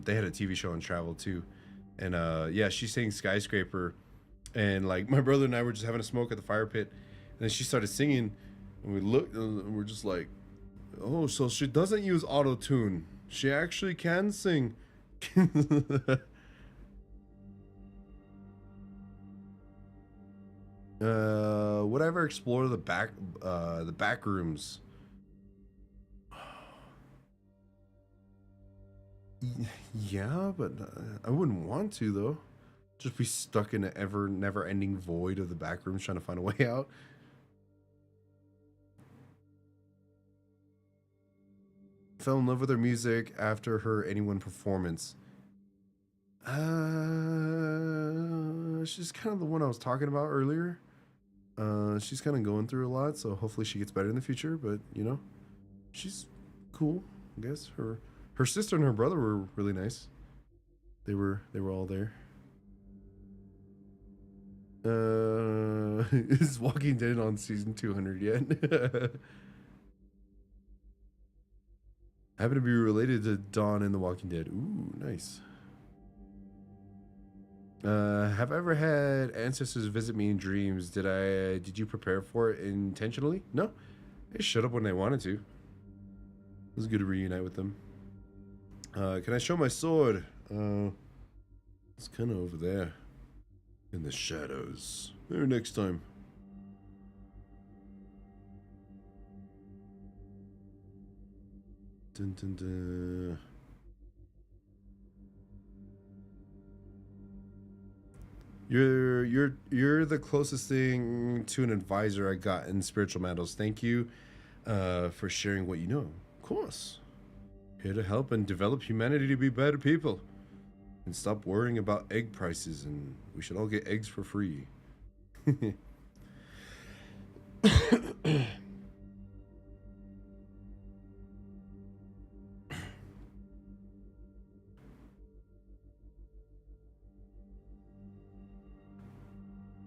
they had a TV show on Travel too. And yeah, she's saying skyscraper, and like my brother and I were just having a smoke at the fire pit, and then she started singing, and we looked and we're just like, oh, so she doesn't use auto-tune. She actually can sing. Would I ever explore the back rooms? Yeah, but I wouldn't want to though. Just be stuck in an never-ending void of the back rooms trying to find a way out. Fell in love with her music after her Anyone performance. She's kind of the one I was talking about earlier. She's kind of going through a lot, so hopefully she gets better in the future. But you know, she's cool. I guess her sister and her brother were really nice. They were all there. Is Walking Dead on season 200 yet? Happen to be related to Dawn in The Walking Dead. Ooh, nice. Have I ever had ancestors visit me in dreams? Did you prepare for it intentionally? No. They showed up when they wanted to. It was good to reunite with them. Can I show my sword? It's kind of over there. In the shadows. Maybe next time. Dun, dun, dun. You're the closest thing to an advisor I got in spiritual matters. Thank you for sharing what you know. Of course. Here to help and develop humanity to be better people. And stop worrying about egg prices, and we should all get eggs for free.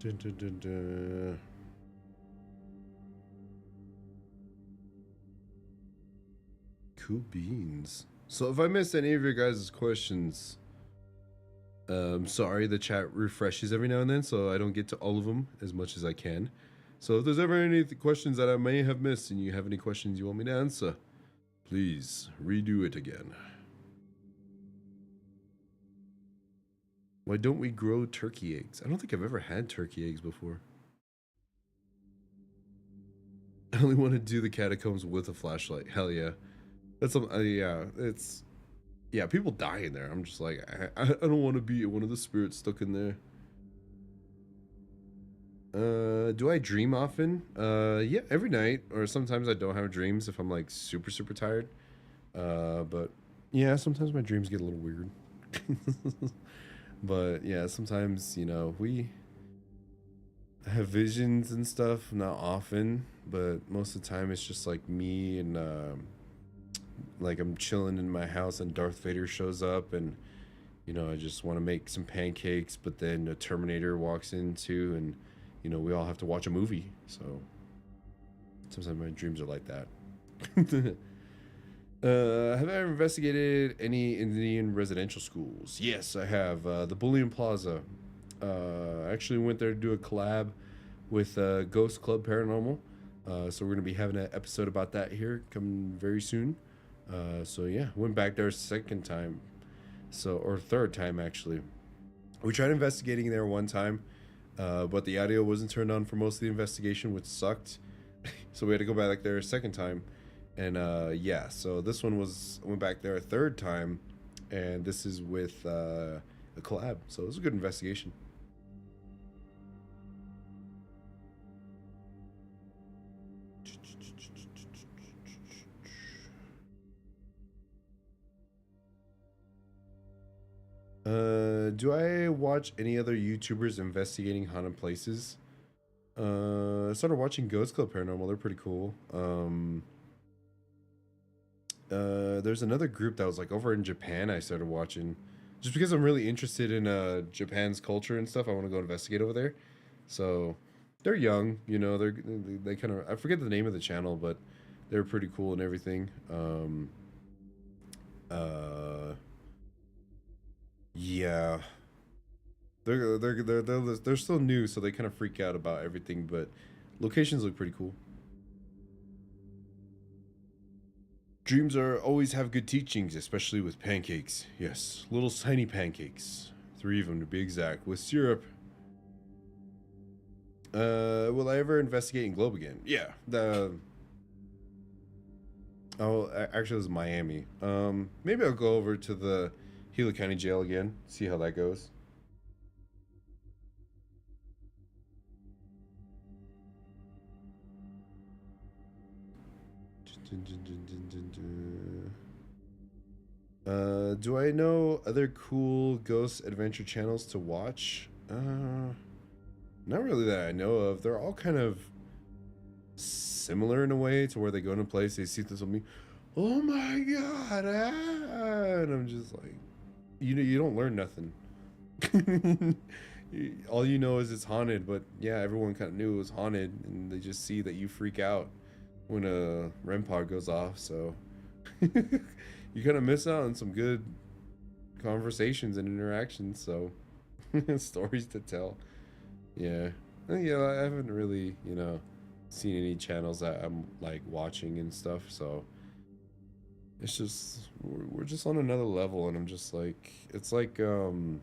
Dun, dun, dun, dun. Cool beans. So if I missed any of your guys' questions, sorry, the chat refreshes every now and then, so I don't get to all of them as much as I can. So if there's ever any questions that I may have missed and you have any questions you want me to answer, please redo it again. Why don't we grow turkey eggs? I don't think I've ever had turkey eggs before. I only want to do the catacombs with a flashlight. Hell yeah. That's yeah, it's yeah, people die in there. I'm just like I don't want to be one of the spirits stuck in there. Do I dream often? Yeah, every night, or sometimes I don't have dreams if I'm like super tired. But yeah, sometimes my dreams get a little weird. But yeah, sometimes, you know, we have visions and stuff, not often, but most of the time it's just like me and like I'm chilling in my house and Darth Vader shows up and you know, I just want to make some pancakes, but then a Terminator walks in too, and you know, we all have to watch a movie. So sometimes my dreams are like that. Have I ever investigated any Indian residential schools? Yes, I have. The Bullion Plaza. I actually went there to do a collab with Ghost Club Paranormal. So we're going to be having an episode about that here coming very soon. So yeah, went back there a second time. So, or third time actually. We tried investigating there one time, but the audio wasn't turned on for most of the investigation, which sucked. So we had to go back there a second time. And yeah, so this one went back there a third time, and this is with a collab. So it was a good investigation. Do I watch any other YouTubers investigating haunted places? I started watching Ghost Club Paranormal. They're pretty cool. There's another group that was like over in Japan I started watching. Just because I'm really interested in Japan's culture and stuff, I want to go investigate over there. So they're young, you know, they kind of, I forget the name of the channel, but they're pretty cool and everything. Yeah. They're still new, so they kind of freak out about everything, but locations look pretty cool. Dreams always have good teachings, especially with pancakes. Yes, little tiny pancakes. 3 of them to be exact, with syrup. Will I ever investigate in Globe again? Yeah. Actually, this is Miami. Maybe I'll go over to the Gila County Jail again, see how that goes. Do I know other cool ghost adventure channels to watch? Not really that I know of. They're all kind of similar in a way to where they go in a place, they see something, oh my god, and I'm just like, you don't learn nothing. All you know is it's haunted, but yeah, everyone kind of knew it was haunted, and they just see that you freak out when a REM pod goes off, so you kind of miss out on some good conversations and interactions, so stories to tell. Yeah, I haven't really, you know, seen any channels that I'm like watching and stuff, so it's just we're just on another level, and I'm just like, it's like going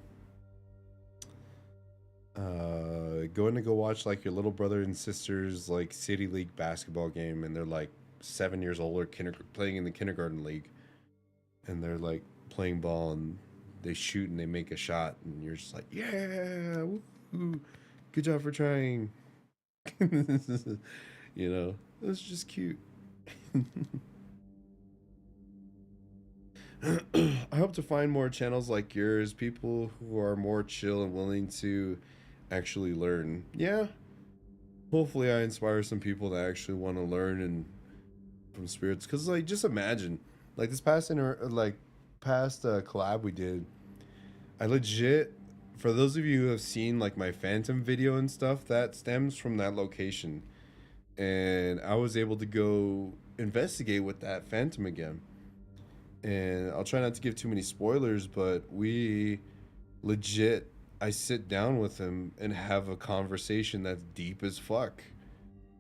to go watch like your little brother and sister's like city league basketball game, and they're like 7 years old or playing in the kindergarten league, and they're like playing ball and they shoot and they make a shot, and you're just like, yeah, woo, good job for trying. You know, it's just cute. I hope to find more channels like yours, people who are more chill and willing to actually learn. Yeah, hopefully I inspire some people that actually want to learn and from spirits, because like, just imagine like this past collab we did, I legit, for those of you who have seen like my phantom video and stuff, that stems from that location, and I was able to go investigate with that phantom again. And I'll try not to give too many spoilers, but we legit, I sit down with him and have a conversation that's deep as fuck.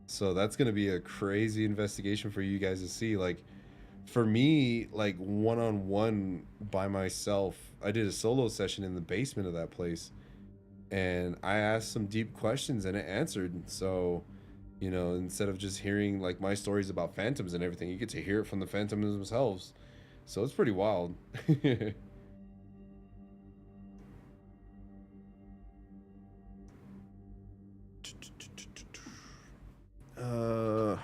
So that's gonna be a crazy investigation for you guys to see. Like, for me, like one on one by myself, I did a solo session in the basement of that place, and I asked some deep questions and it answered. So, you know, instead of just hearing like my stories about phantoms and everything, you get to hear it from the phantoms themselves. So it's pretty wild. uh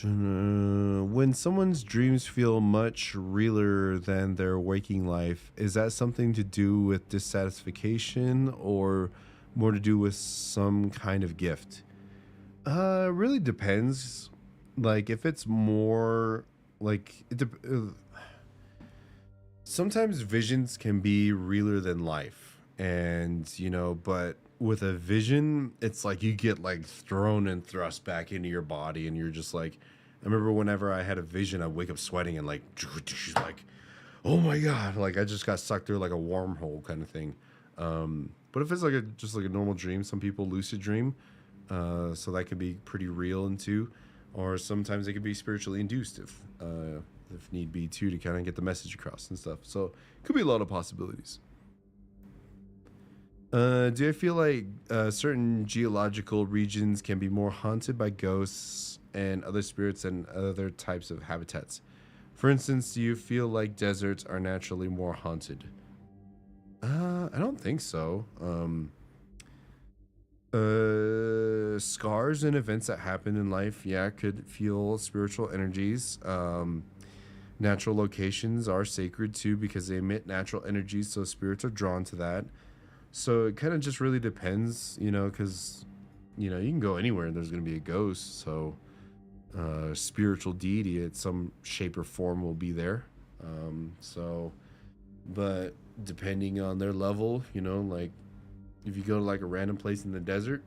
when someone's dreams feel much realer than their waking life, is that something to do with dissatisfaction or more to do with some kind of gift? Really depends. Like, if it's more like sometimes visions can be realer than life, and you know, but with a vision, it's like you get like thrown and thrust back into your body, and you're just like, I remember whenever I had a vision, I wake up sweating and like, like, oh my god, like I just got sucked through like a wormhole kind of thing. But if it's like just like a normal dream, some people lucid dream, so that could be pretty real and too, or sometimes it could be spiritually induced if need be too, to kind of get the message across and stuff. So it could be a lot of possibilities. Do I feel like certain geological regions can be more haunted by ghosts and other spirits than other types of habitats? For instance, do you feel like deserts are naturally more haunted? I don't think so. Scars and events that happen in life, yeah, could feel spiritual energies. Natural locations are sacred too because they emit natural energies, so spirits are drawn to that. So it kind of just really depends, you know, because, you know, you can go anywhere and there's going to be a ghost. So spiritual deity at some shape or form will be there. But depending on their level, you know, like if you go to like a random place in the desert,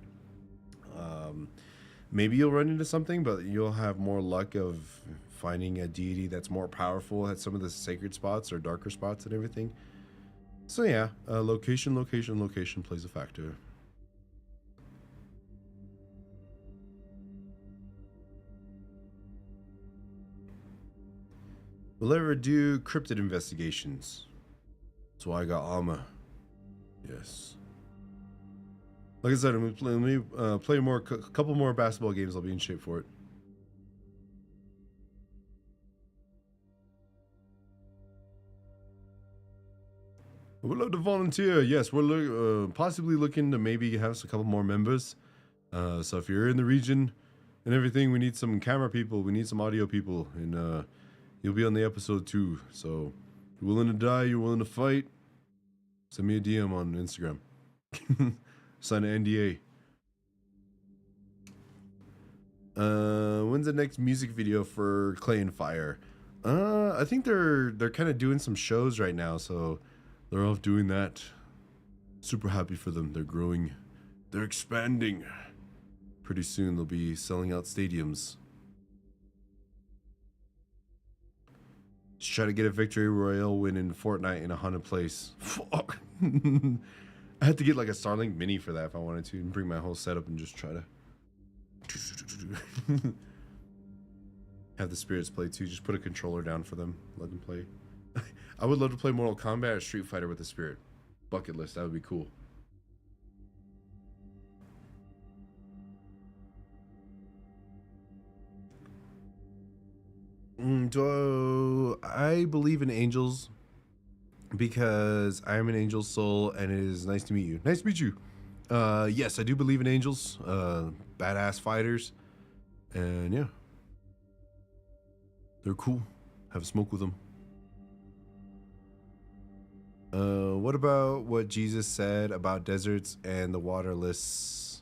maybe you'll run into something, but you'll have more luck of finding a deity that's more powerful at some of the sacred spots or darker spots and everything. So yeah, location plays a factor. Will I ever do cryptid investigations? That's why I got Alma. Yes. Like I said, let me play a couple more basketball games. I'll be in shape for it. I would love to volunteer. Yes, we're possibly looking to maybe have a couple more members. So if you're in the region and everything, we need some camera people, we need some audio people, and you'll be on the episode too. So if you're willing to die, you're willing to fight, send me a DM on Instagram. Sign an NDA. When's the next music video for Clay and Fire? I think they're kind of doing some shows right now, so they're off doing that. Super happy for them. They're growing. They're expanding. Pretty soon they'll be selling out stadiums. Just try to get a victory royale win in Fortnite in a haunted place. Fuck. I had to get like a Starlink Mini for that if I wanted to, and bring my whole setup and just try to have the spirits play too. Just put a controller down for them, let them play. I would love to play Mortal Kombat or Street Fighter with the spirit. Bucket list, that would be cool. Do I believe in angels because I am an angel soul, and it is nice to meet you. Nice to meet you. Yes, I do believe in angels. Badass fighters, and yeah, they're cool. Have a smoke with them. What about what Jesus said about deserts and the waterless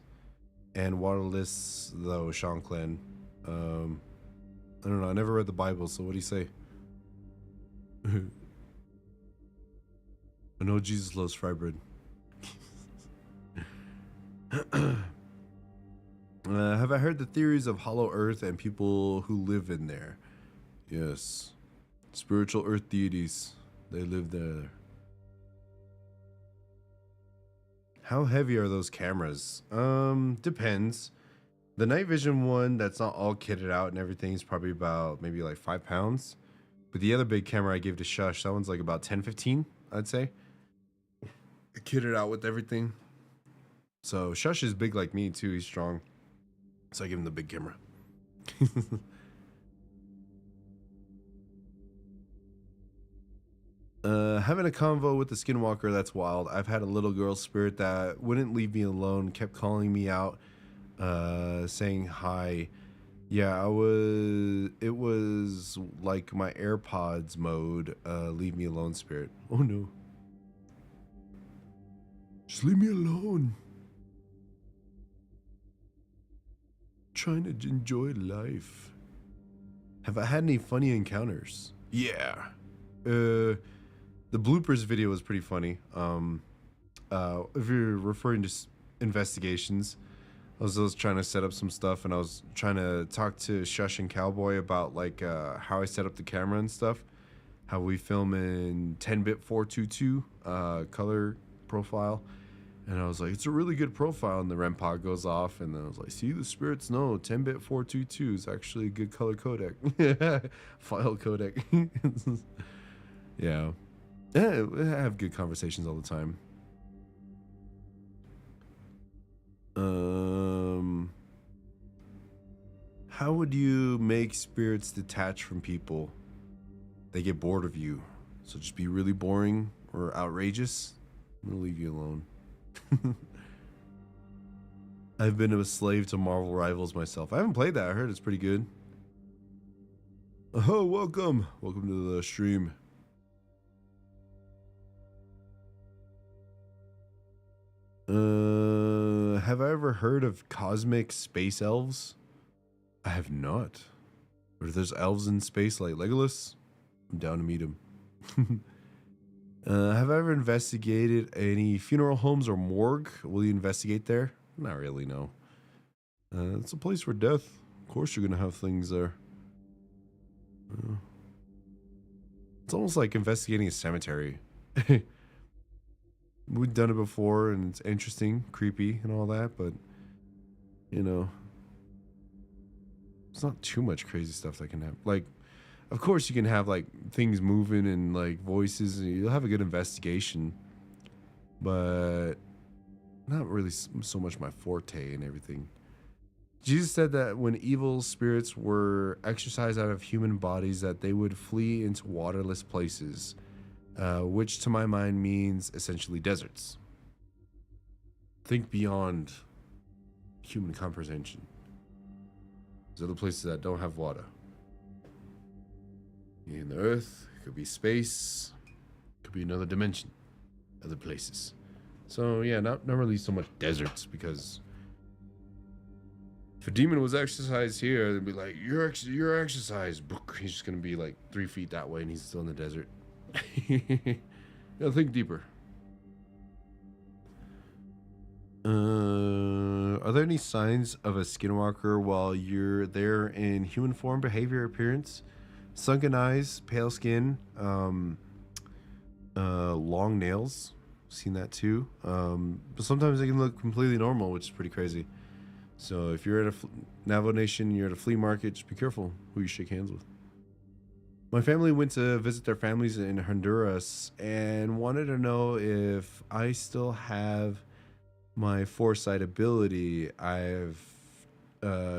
though, Shanclen? I don't know. I never read the Bible, so what do you say? I know Jesus loves fry bread. Have I heard the theories of hollow earth and people who live in there? Yes. Spiritual earth deities. They live there. How heavy are those cameras? Depends. The night vision one that's not all kitted out and everything is probably about maybe like 5 pounds. But the other big camera I gave to Shush, that one's like about 10, 15, I'd say. Kitted out with everything. So Shush is big like me too. He's strong. So I give him the big camera. Having a convo with the Skinwalker, that's wild. I've had a little girl spirit that wouldn't leave me alone, kept calling me out, saying hi. Yeah, it was like my AirPods mode, leave me alone spirit. Oh no. Just leave me alone. Trying to enjoy life. Have I had any funny encounters? Yeah. The bloopers video was pretty funny. If you're referring to investigations, I was trying to set up some stuff, and I was trying to talk to Shush and Cowboy about like how I set up the camera and stuff. How we film in 10-bit 422 color profile. And I was like, it's a really good profile. And the REM pod goes off. And then I was like, see, the spirits know 10-bit 422 is actually a good color codec. File codec. Yeah. I have good conversations all the time. How would you make spirits detach from people? They get bored of you. So just be really boring or outrageous. I'm going to leave you alone. I've been a slave to Marvel Rivals myself. I haven't played that. I heard it's pretty good. Oh, welcome. Welcome to the stream. Have I ever heard of cosmic space elves? I have not. But if there's elves in space like Legolas, I'm down to meet them. Have I ever investigated any funeral homes or morgue? Will you investigate there? Not really, no. It's a place for death. Of course you're going to have things there. It's almost like investigating a cemetery. We've done it before, and it's interesting, creepy, and all that, but, you know, it's not too much crazy stuff that can happen. Like, of course you can have, like, things moving and, like, voices, and you'll have a good investigation, but not really so much my forte and everything. Jesus said that when evil spirits were exorcised out of human bodies, that they would flee into waterless places. Which to my mind means essentially deserts. Think beyond human comprehension. There's other places that don't have water. In the earth, it could be space, could be another dimension, other places. So yeah, not really so much deserts, because if a demon was exercised here, they'd be like, you're exercised. He's just gonna be like 3 feet that way, and he's still in the desert. Yeah, think deeper. Are there any signs of a skinwalker while you're there in human form, behavior, appearance? Sunken eyes, pale skin, long nails. Seen that too. But sometimes they can look completely normal, which is pretty crazy. So if you're at a Navajo Nation, you're at a flea market, just be careful who you shake hands with. My family went to visit their families in Honduras and wanted to know if I still have my foresight ability. I've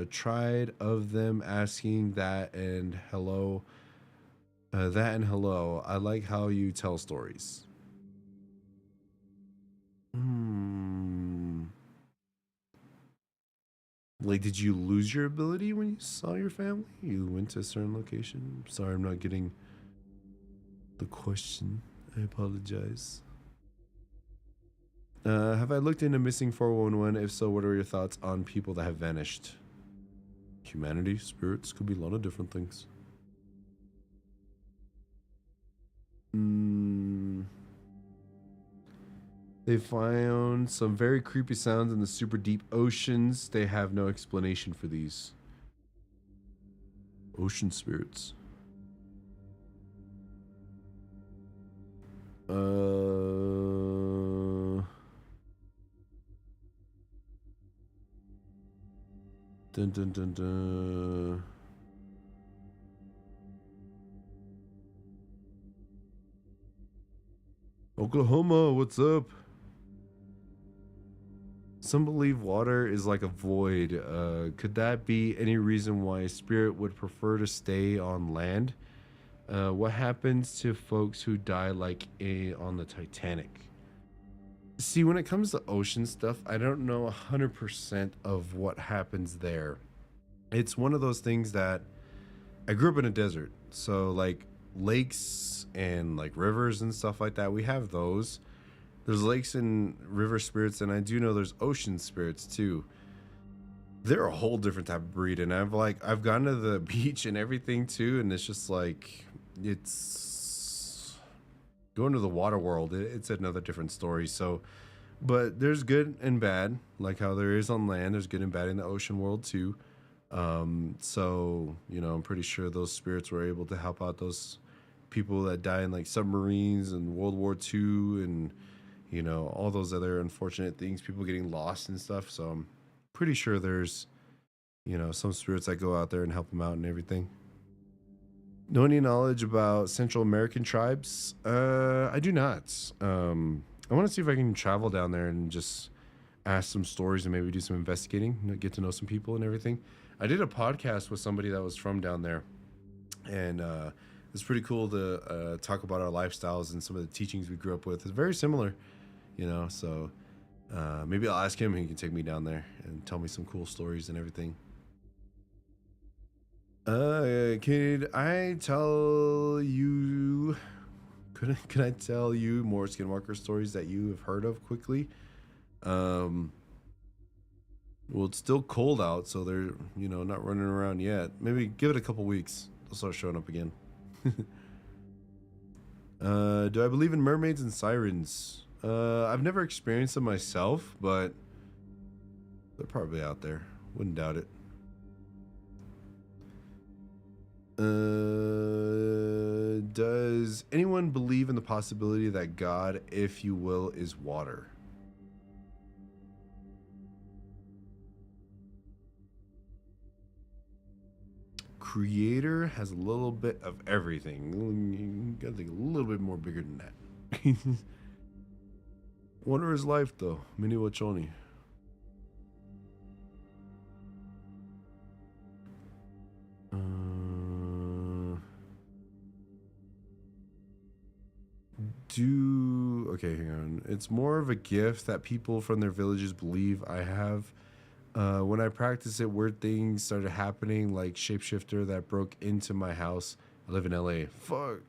tried of them asking that and hello. I like how you tell stories. Like, did you lose your ability when you saw your family? You went to a certain location? Sorry, I'm not getting the question. I apologize. Have I looked into missing 411? If so, what are your thoughts on people that have vanished? Humanity, spirits, could be a lot of different things. They found some very creepy sounds in the super deep oceans. They have no explanation for these. Ocean spirits. Dun, dun, dun, dun. Oklahoma, what's up? Some believe water is like a void. Could that be any reason why a spirit would prefer to stay on land? What happens to folks who die on the Titanic? See, when it comes to ocean stuff, I don't know 100% of what happens there. It's one of those things that I grew up in a desert. So like lakes and like rivers and stuff like that, we have those. There's lakes and river spirits, and I do know there's ocean spirits too. They're a whole different type of breed, and I've gone to the beach and everything too, and it's just like it's going to the water world. It's another different story. So, but there's good and bad, like how there is on land. There's good and bad in the ocean world too. So you know, I'm pretty sure those spirits were able to help out those people that die in like submarines and World War II and you know, all those other unfortunate things, people getting lost and stuff. So I'm pretty sure there's, you know, some spirits that go out there and help them out and everything. Know any knowledge about Central American tribes? I do not. I want to see if I can travel down there and just ask some stories and maybe do some investigating, get to know some people and everything. I did a podcast with somebody that was from down there, and it's pretty cool to talk about our lifestyles and some of the teachings we grew up with. It's very similar. You know, so maybe I'll ask him. He can take me down there and tell me some cool stories and everything. Could I tell you? Could I tell you more Skinwalker stories that you have heard of quickly? Well, it's still cold out, so they're not running around yet. Maybe give it a couple weeks. They'll start showing up again. Do I believe in mermaids and sirens? I've never experienced them myself, but they're probably out there. Wouldn't doubt it. Does anyone believe in the possibility that God, if you will, is water? Creator has a little bit of everything. You gotta think a little bit more bigger than that. Wonder his life though. Mini Wachoni. Okay, hang on. It's more of a gift that people from their villages believe I have. When I practice it, weird things started happening, like shapeshifter that broke into my house. I live in LA. Fuck.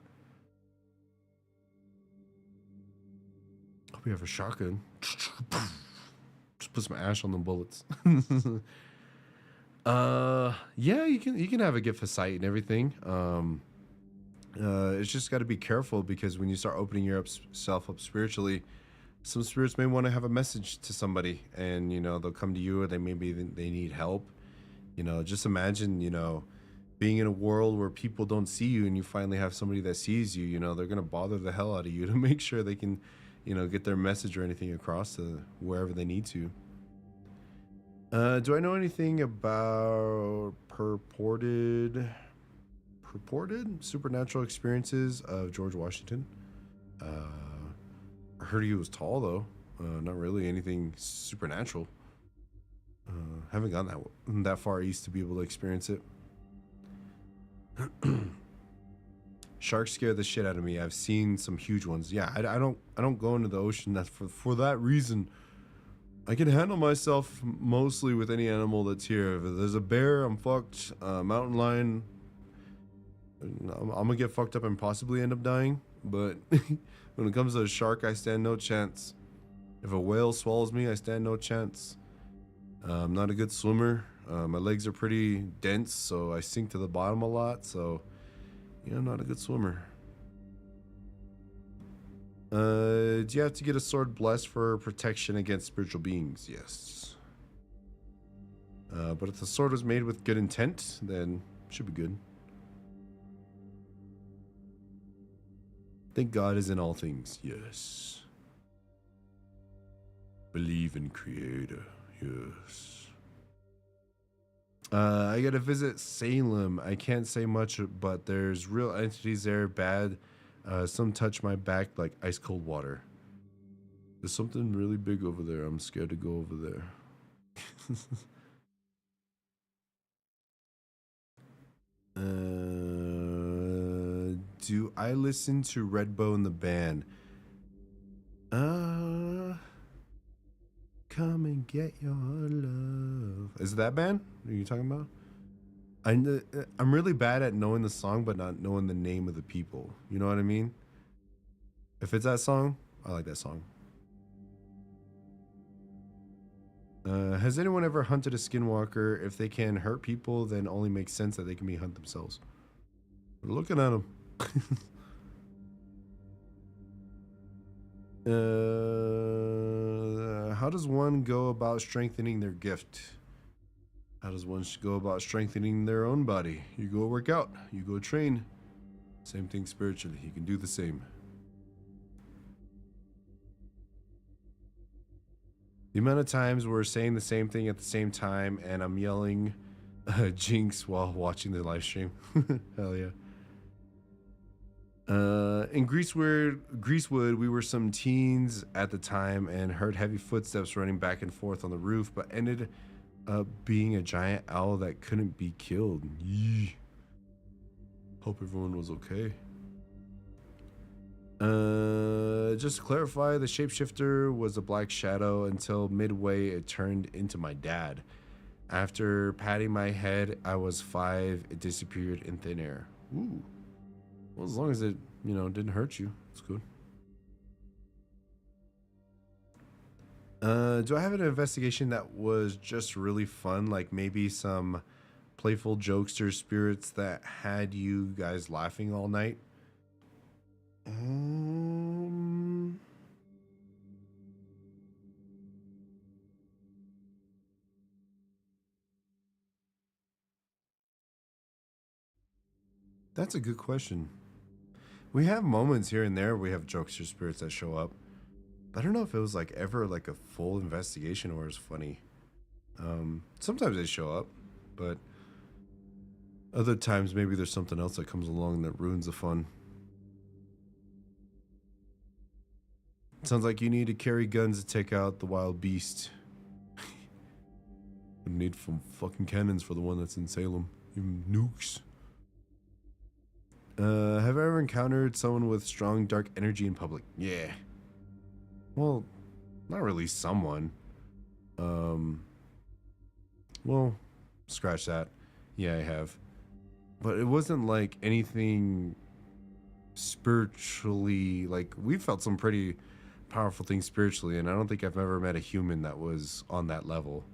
We have a shotgun. Just put some ash on the bullets. Yeah, you can have a gift of sight and everything. It's just got to be careful, because when you start opening yourself up spiritually, some spirits may want to have a message to somebody, and they'll come to you, or they need help. Just imagine being in a world where people don't see you, and you finally have somebody that sees you. They're gonna bother the hell out of you to make sure they can get their message or anything across to wherever they need to. Do I know anything about purported supernatural experiences of George Washington? I heard he was tall though. Not really anything supernatural. Haven't gone that far east to be able to experience it. Sharks scare the shit out of me. I've seen some huge ones. Yeah, I don't go into the ocean. That's for that reason. I can handle myself mostly with any animal that's here. If there's a bear, I'm fucked. Mountain lion, I'm gonna get fucked up and possibly end up dying. But when it comes to a shark, I stand no chance. If a whale swallows me, I stand no chance. I'm not a good swimmer. My legs are pretty dense, so I sink to the bottom a lot. So I'm not a good swimmer. Do you have to get a sword blessed for protection against spiritual beings? Yes. But if the sword was made with good intent, then it should be good. Thank God is in all things. Yes. Believe in Creator. Yes. I gotta visit Salem. I can't say much, but there's real entities there. Bad. Some touch my back like ice cold water. There's something really big over there. I'm scared to go over there. Do I listen to Redbone the band? Come and get your love. Is it that band? Are you talking about? I'm really bad at knowing the song, but not knowing the name of the people. You know what I mean? If it's that song, I like that song. Has anyone ever hunted a skinwalker? If they can hurt people, then only makes sense that they can be hunt themselves. We're looking at them. How does one go about strengthening their gift? How does one go about strengthening their own body? You go work out, you go train. Same thing spiritually. You can do the same. The amount of times we're saying the same thing at the same time and I'm yelling jinx while watching the live stream. Hell yeah. In Greasewood, we were some teens at the time and heard heavy footsteps running back and forth on the roof, but ended up being a giant owl that couldn't be killed. Yee. Hope everyone was okay. Just to clarify, the shapeshifter was a black shadow until midway it turned into my dad. After patting my head, I was 5, it disappeared in thin air. Ooh. Well, as long as it, didn't hurt you, it's good. Do I have an investigation that was just really fun? Like maybe some playful jokester spirits that had you guys laughing all night? That's a good question. We have moments here and there we have jokester spirits that show up. But I don't know if it was like ever like a full investigation or it's funny. Sometimes they show up, but other times maybe there's something else that comes along that ruins the fun. Sounds like you need to carry guns to take out the wild beast. You need some fucking cannons for the one that's in Salem. Even nukes. Have I ever encountered someone with strong dark energy in public? Yeah. Well, not really someone. Well, scratch that. Yeah, I have. But it wasn't like anything spiritually, like we felt some pretty powerful things spiritually, and I don't think I've ever met a human that was on that level.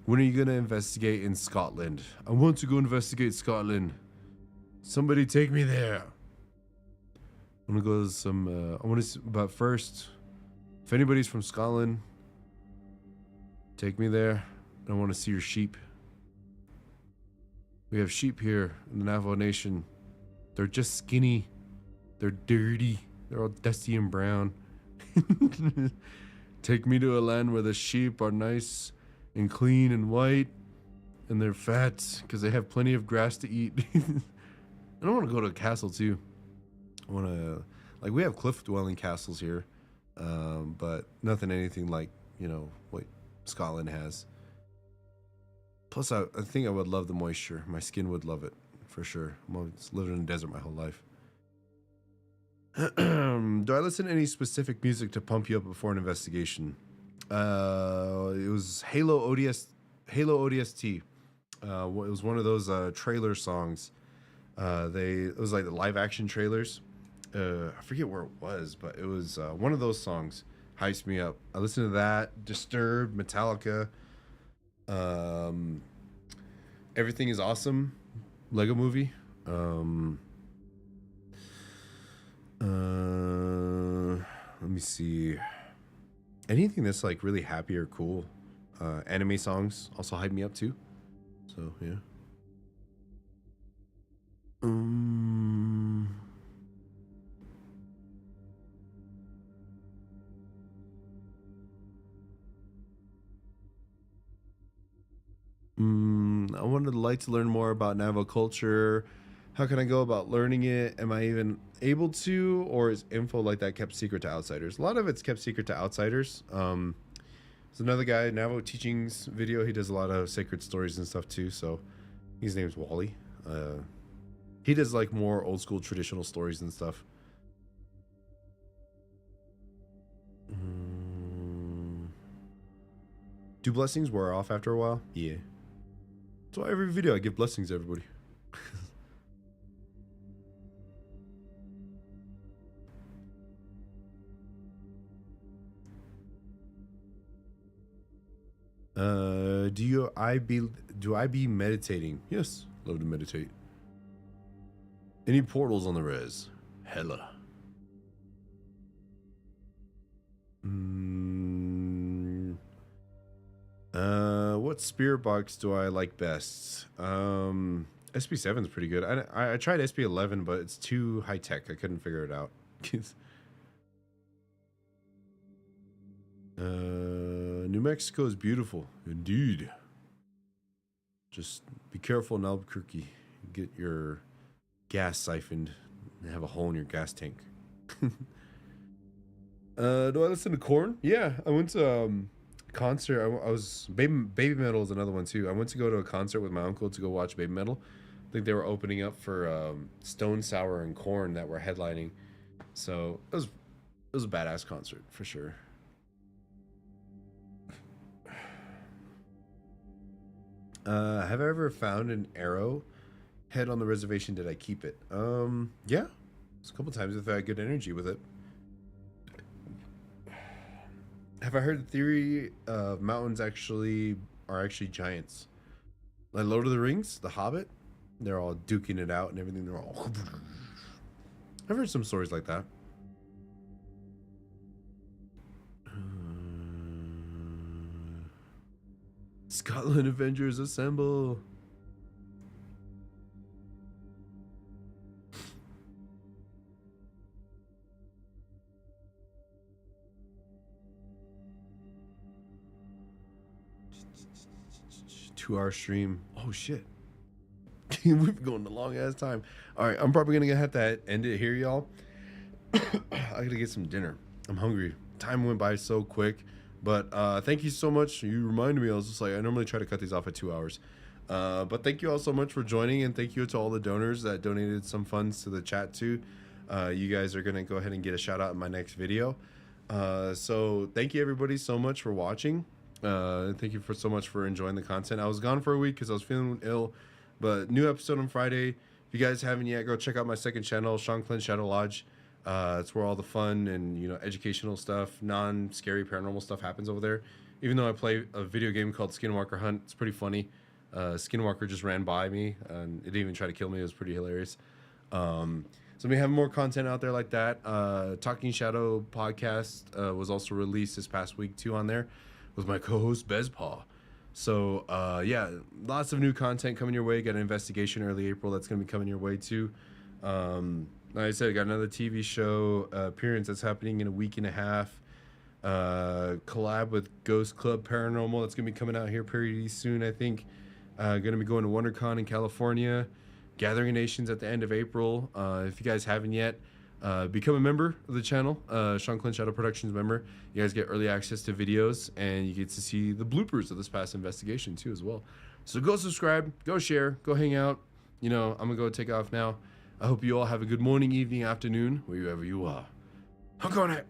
When are you gonna investigate in Scotland? I want to go investigate Scotland. Somebody take me there. I'm gonna go to some, but first, if anybody's from Scotland, take me there. I want to see your sheep. We have sheep here in the Navajo Nation. They're just skinny. They're dirty. They're all dusty and brown. Take me to a land where the sheep are nice and clean and white, and they're fat because they have plenty of grass to eat. I don't want to go to a castle too. I want to, like, we have cliff dwelling castles here, but nothing anything like what Scotland has. Plus, I think I would love the moisture. My skin would love it for sure. I'm living in the desert my whole life. Do I listen to any specific music to pump you up before an investigation? It was Halo ODST. It was one of those trailer songs. It was like the live action trailers. I forget where it was, but it was one of those songs. Hypes me up. I listened to that. Disturbed, Metallica. Everything is Awesome. Lego Movie. Let me see. Anything that's like really happy or cool. Anime songs also hype me up too. So yeah. would like to learn more about Navajo culture. How can I go about learning it? Am I even able to, or is info like that kept secret to outsiders? A lot of it's kept secret to outsiders. There's another guy, Navajo Teachings video. He does a lot of sacred stories and stuff too. So his name's Wally. He does like more old school traditional stories and stuff. Do blessings wear off after a while? Yeah. That's why every video I give blessings to everybody. Do I be meditating? Yes, love to meditate. Any portals on the res? Hella. What spirit box do I like best? SP7 is pretty good. I tried SP11, but it's too high tech. I couldn't figure it out. New Mexico is beautiful, indeed. Just be careful in Albuquerque. Get your gas siphoned and have a hole in your gas tank. Do I listen to Korn? Yeah, I went to concert. I was Baby Metal is another one too. I went to go to a concert with my uncle to go watch Baby Metal. I think they were opening up for Stone Sour and Korn that were headlining. So it was a badass concert for sure. Have I ever found an arrow head on the reservation? Did I keep it? Yeah, it's a couple times if I had good energy with it. Have I heard the theory of mountains are actually giants? Like Lord of the Rings, The Hobbit, they're all duking it out and everything. They're all. I've heard some stories like that. Scotland Avengers assemble. Two-hour stream. Oh shit. We've been going a long ass time. All right, I'm probably gonna have to end it here, y'all. I gotta get some dinner. I'm hungry. Time went by so quick. But thank you so much. You reminded me. I was just like, I normally try to cut these off at 2 hours. But thank you all so much for joining, and thank you to all the donors that donated some funds to the chat too. You guys are gonna go ahead and get a shout out in my next video. So thank you everybody so much for watching. Thank you so much for enjoying the content. I was gone for a week because I was feeling ill, but new episode on Friday. If you guys haven't yet, go check out my second channel, Shanclen Shadow Lodge. It's where all the fun and educational stuff, non-scary paranormal stuff happens over there. Even though I play a video game called Skinwalker Hunt, it's pretty funny. Skinwalker just ran by me and it didn't even try to kill me. It was pretty hilarious. So we have more content out there like that. Talking Shadow podcast was also released this past week too on there with my co-host Bezpaw. So yeah, lots of new content coming your way. Got an investigation early April that's gonna be coming your way too. Like I said, I got another TV show appearance that's happening in a week and a half. Collab with Ghost Club Paranormal that's gonna be coming out here pretty soon, I think. Gonna be going to WonderCon in California. Gathering Nations at the end of April. If you guys haven't yet, become a member of the channel, Shanclen Shadow Productions member. You guys get early access to videos, and you get to see the bloopers of this past investigation too as well. So go subscribe, go share, go hang out. I'm gonna go take off now. I hope you all have a good morning, evening, afternoon, wherever you are. I'm going to